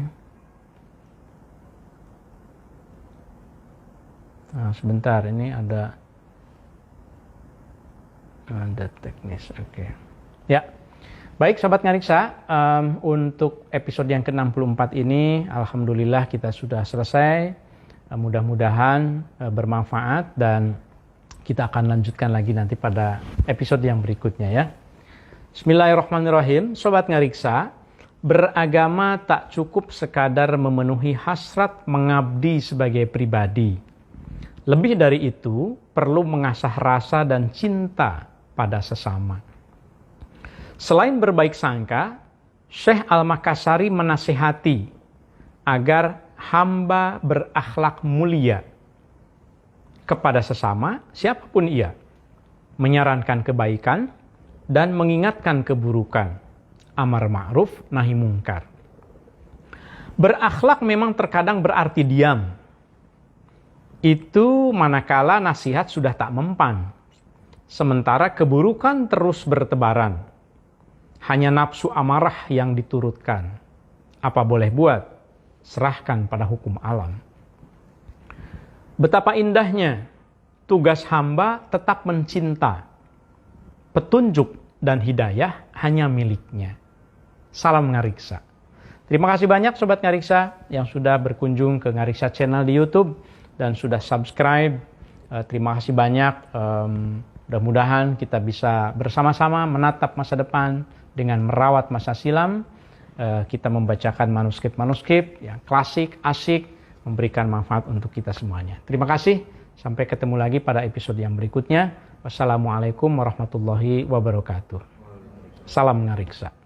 sebentar, ini ada teknis. Oke. Ya. Baik Sobat Ngariksa, untuk episode yang ke-64 ini alhamdulillah kita sudah selesai. Mudah-mudahan bermanfaat dan kita akan lanjutkan lagi nanti pada episode yang berikutnya ya. Bismillahirrahmanirrahim. Sobat Ngariksa, beragama tak cukup sekadar memenuhi hasrat mengabdi sebagai pribadi. Lebih dari itu, perlu mengasah rasa dan cinta pada sesama. Selain berbaik sangka, Syekh Al-Makassari menasihati agar hamba berakhlak mulia kepada sesama, siapapun ia, menyarankan kebaikan dan mengingatkan keburukan, amar ma'ruf, nahi mungkar. Berakhlak memang terkadang berarti diam. Itu manakala nasihat sudah tak mempan, sementara keburukan terus bertebaran. Hanya nafsu amarah yang diturutkan. Apa boleh buat? Serahkan pada hukum alam. Betapa indahnya tugas hamba tetap mencinta. Petunjuk dan hidayah hanya miliknya. Salam Ngariksa. Terima kasih banyak Sobat Ngariksa yang sudah berkunjung ke Ngariksa Channel di YouTube dan sudah subscribe. Terima kasih banyak. Mudah-mudahan kita bisa bersama-sama menatap masa depan dengan merawat masa silam. Kita membacakan manuskrip-manuskrip yang klasik, asyik, memberikan manfaat untuk kita semuanya. Terima kasih. Sampai ketemu lagi pada episode yang berikutnya. Wassalamualaikum warahmatullahi wabarakatuh. Salam Ngariksa.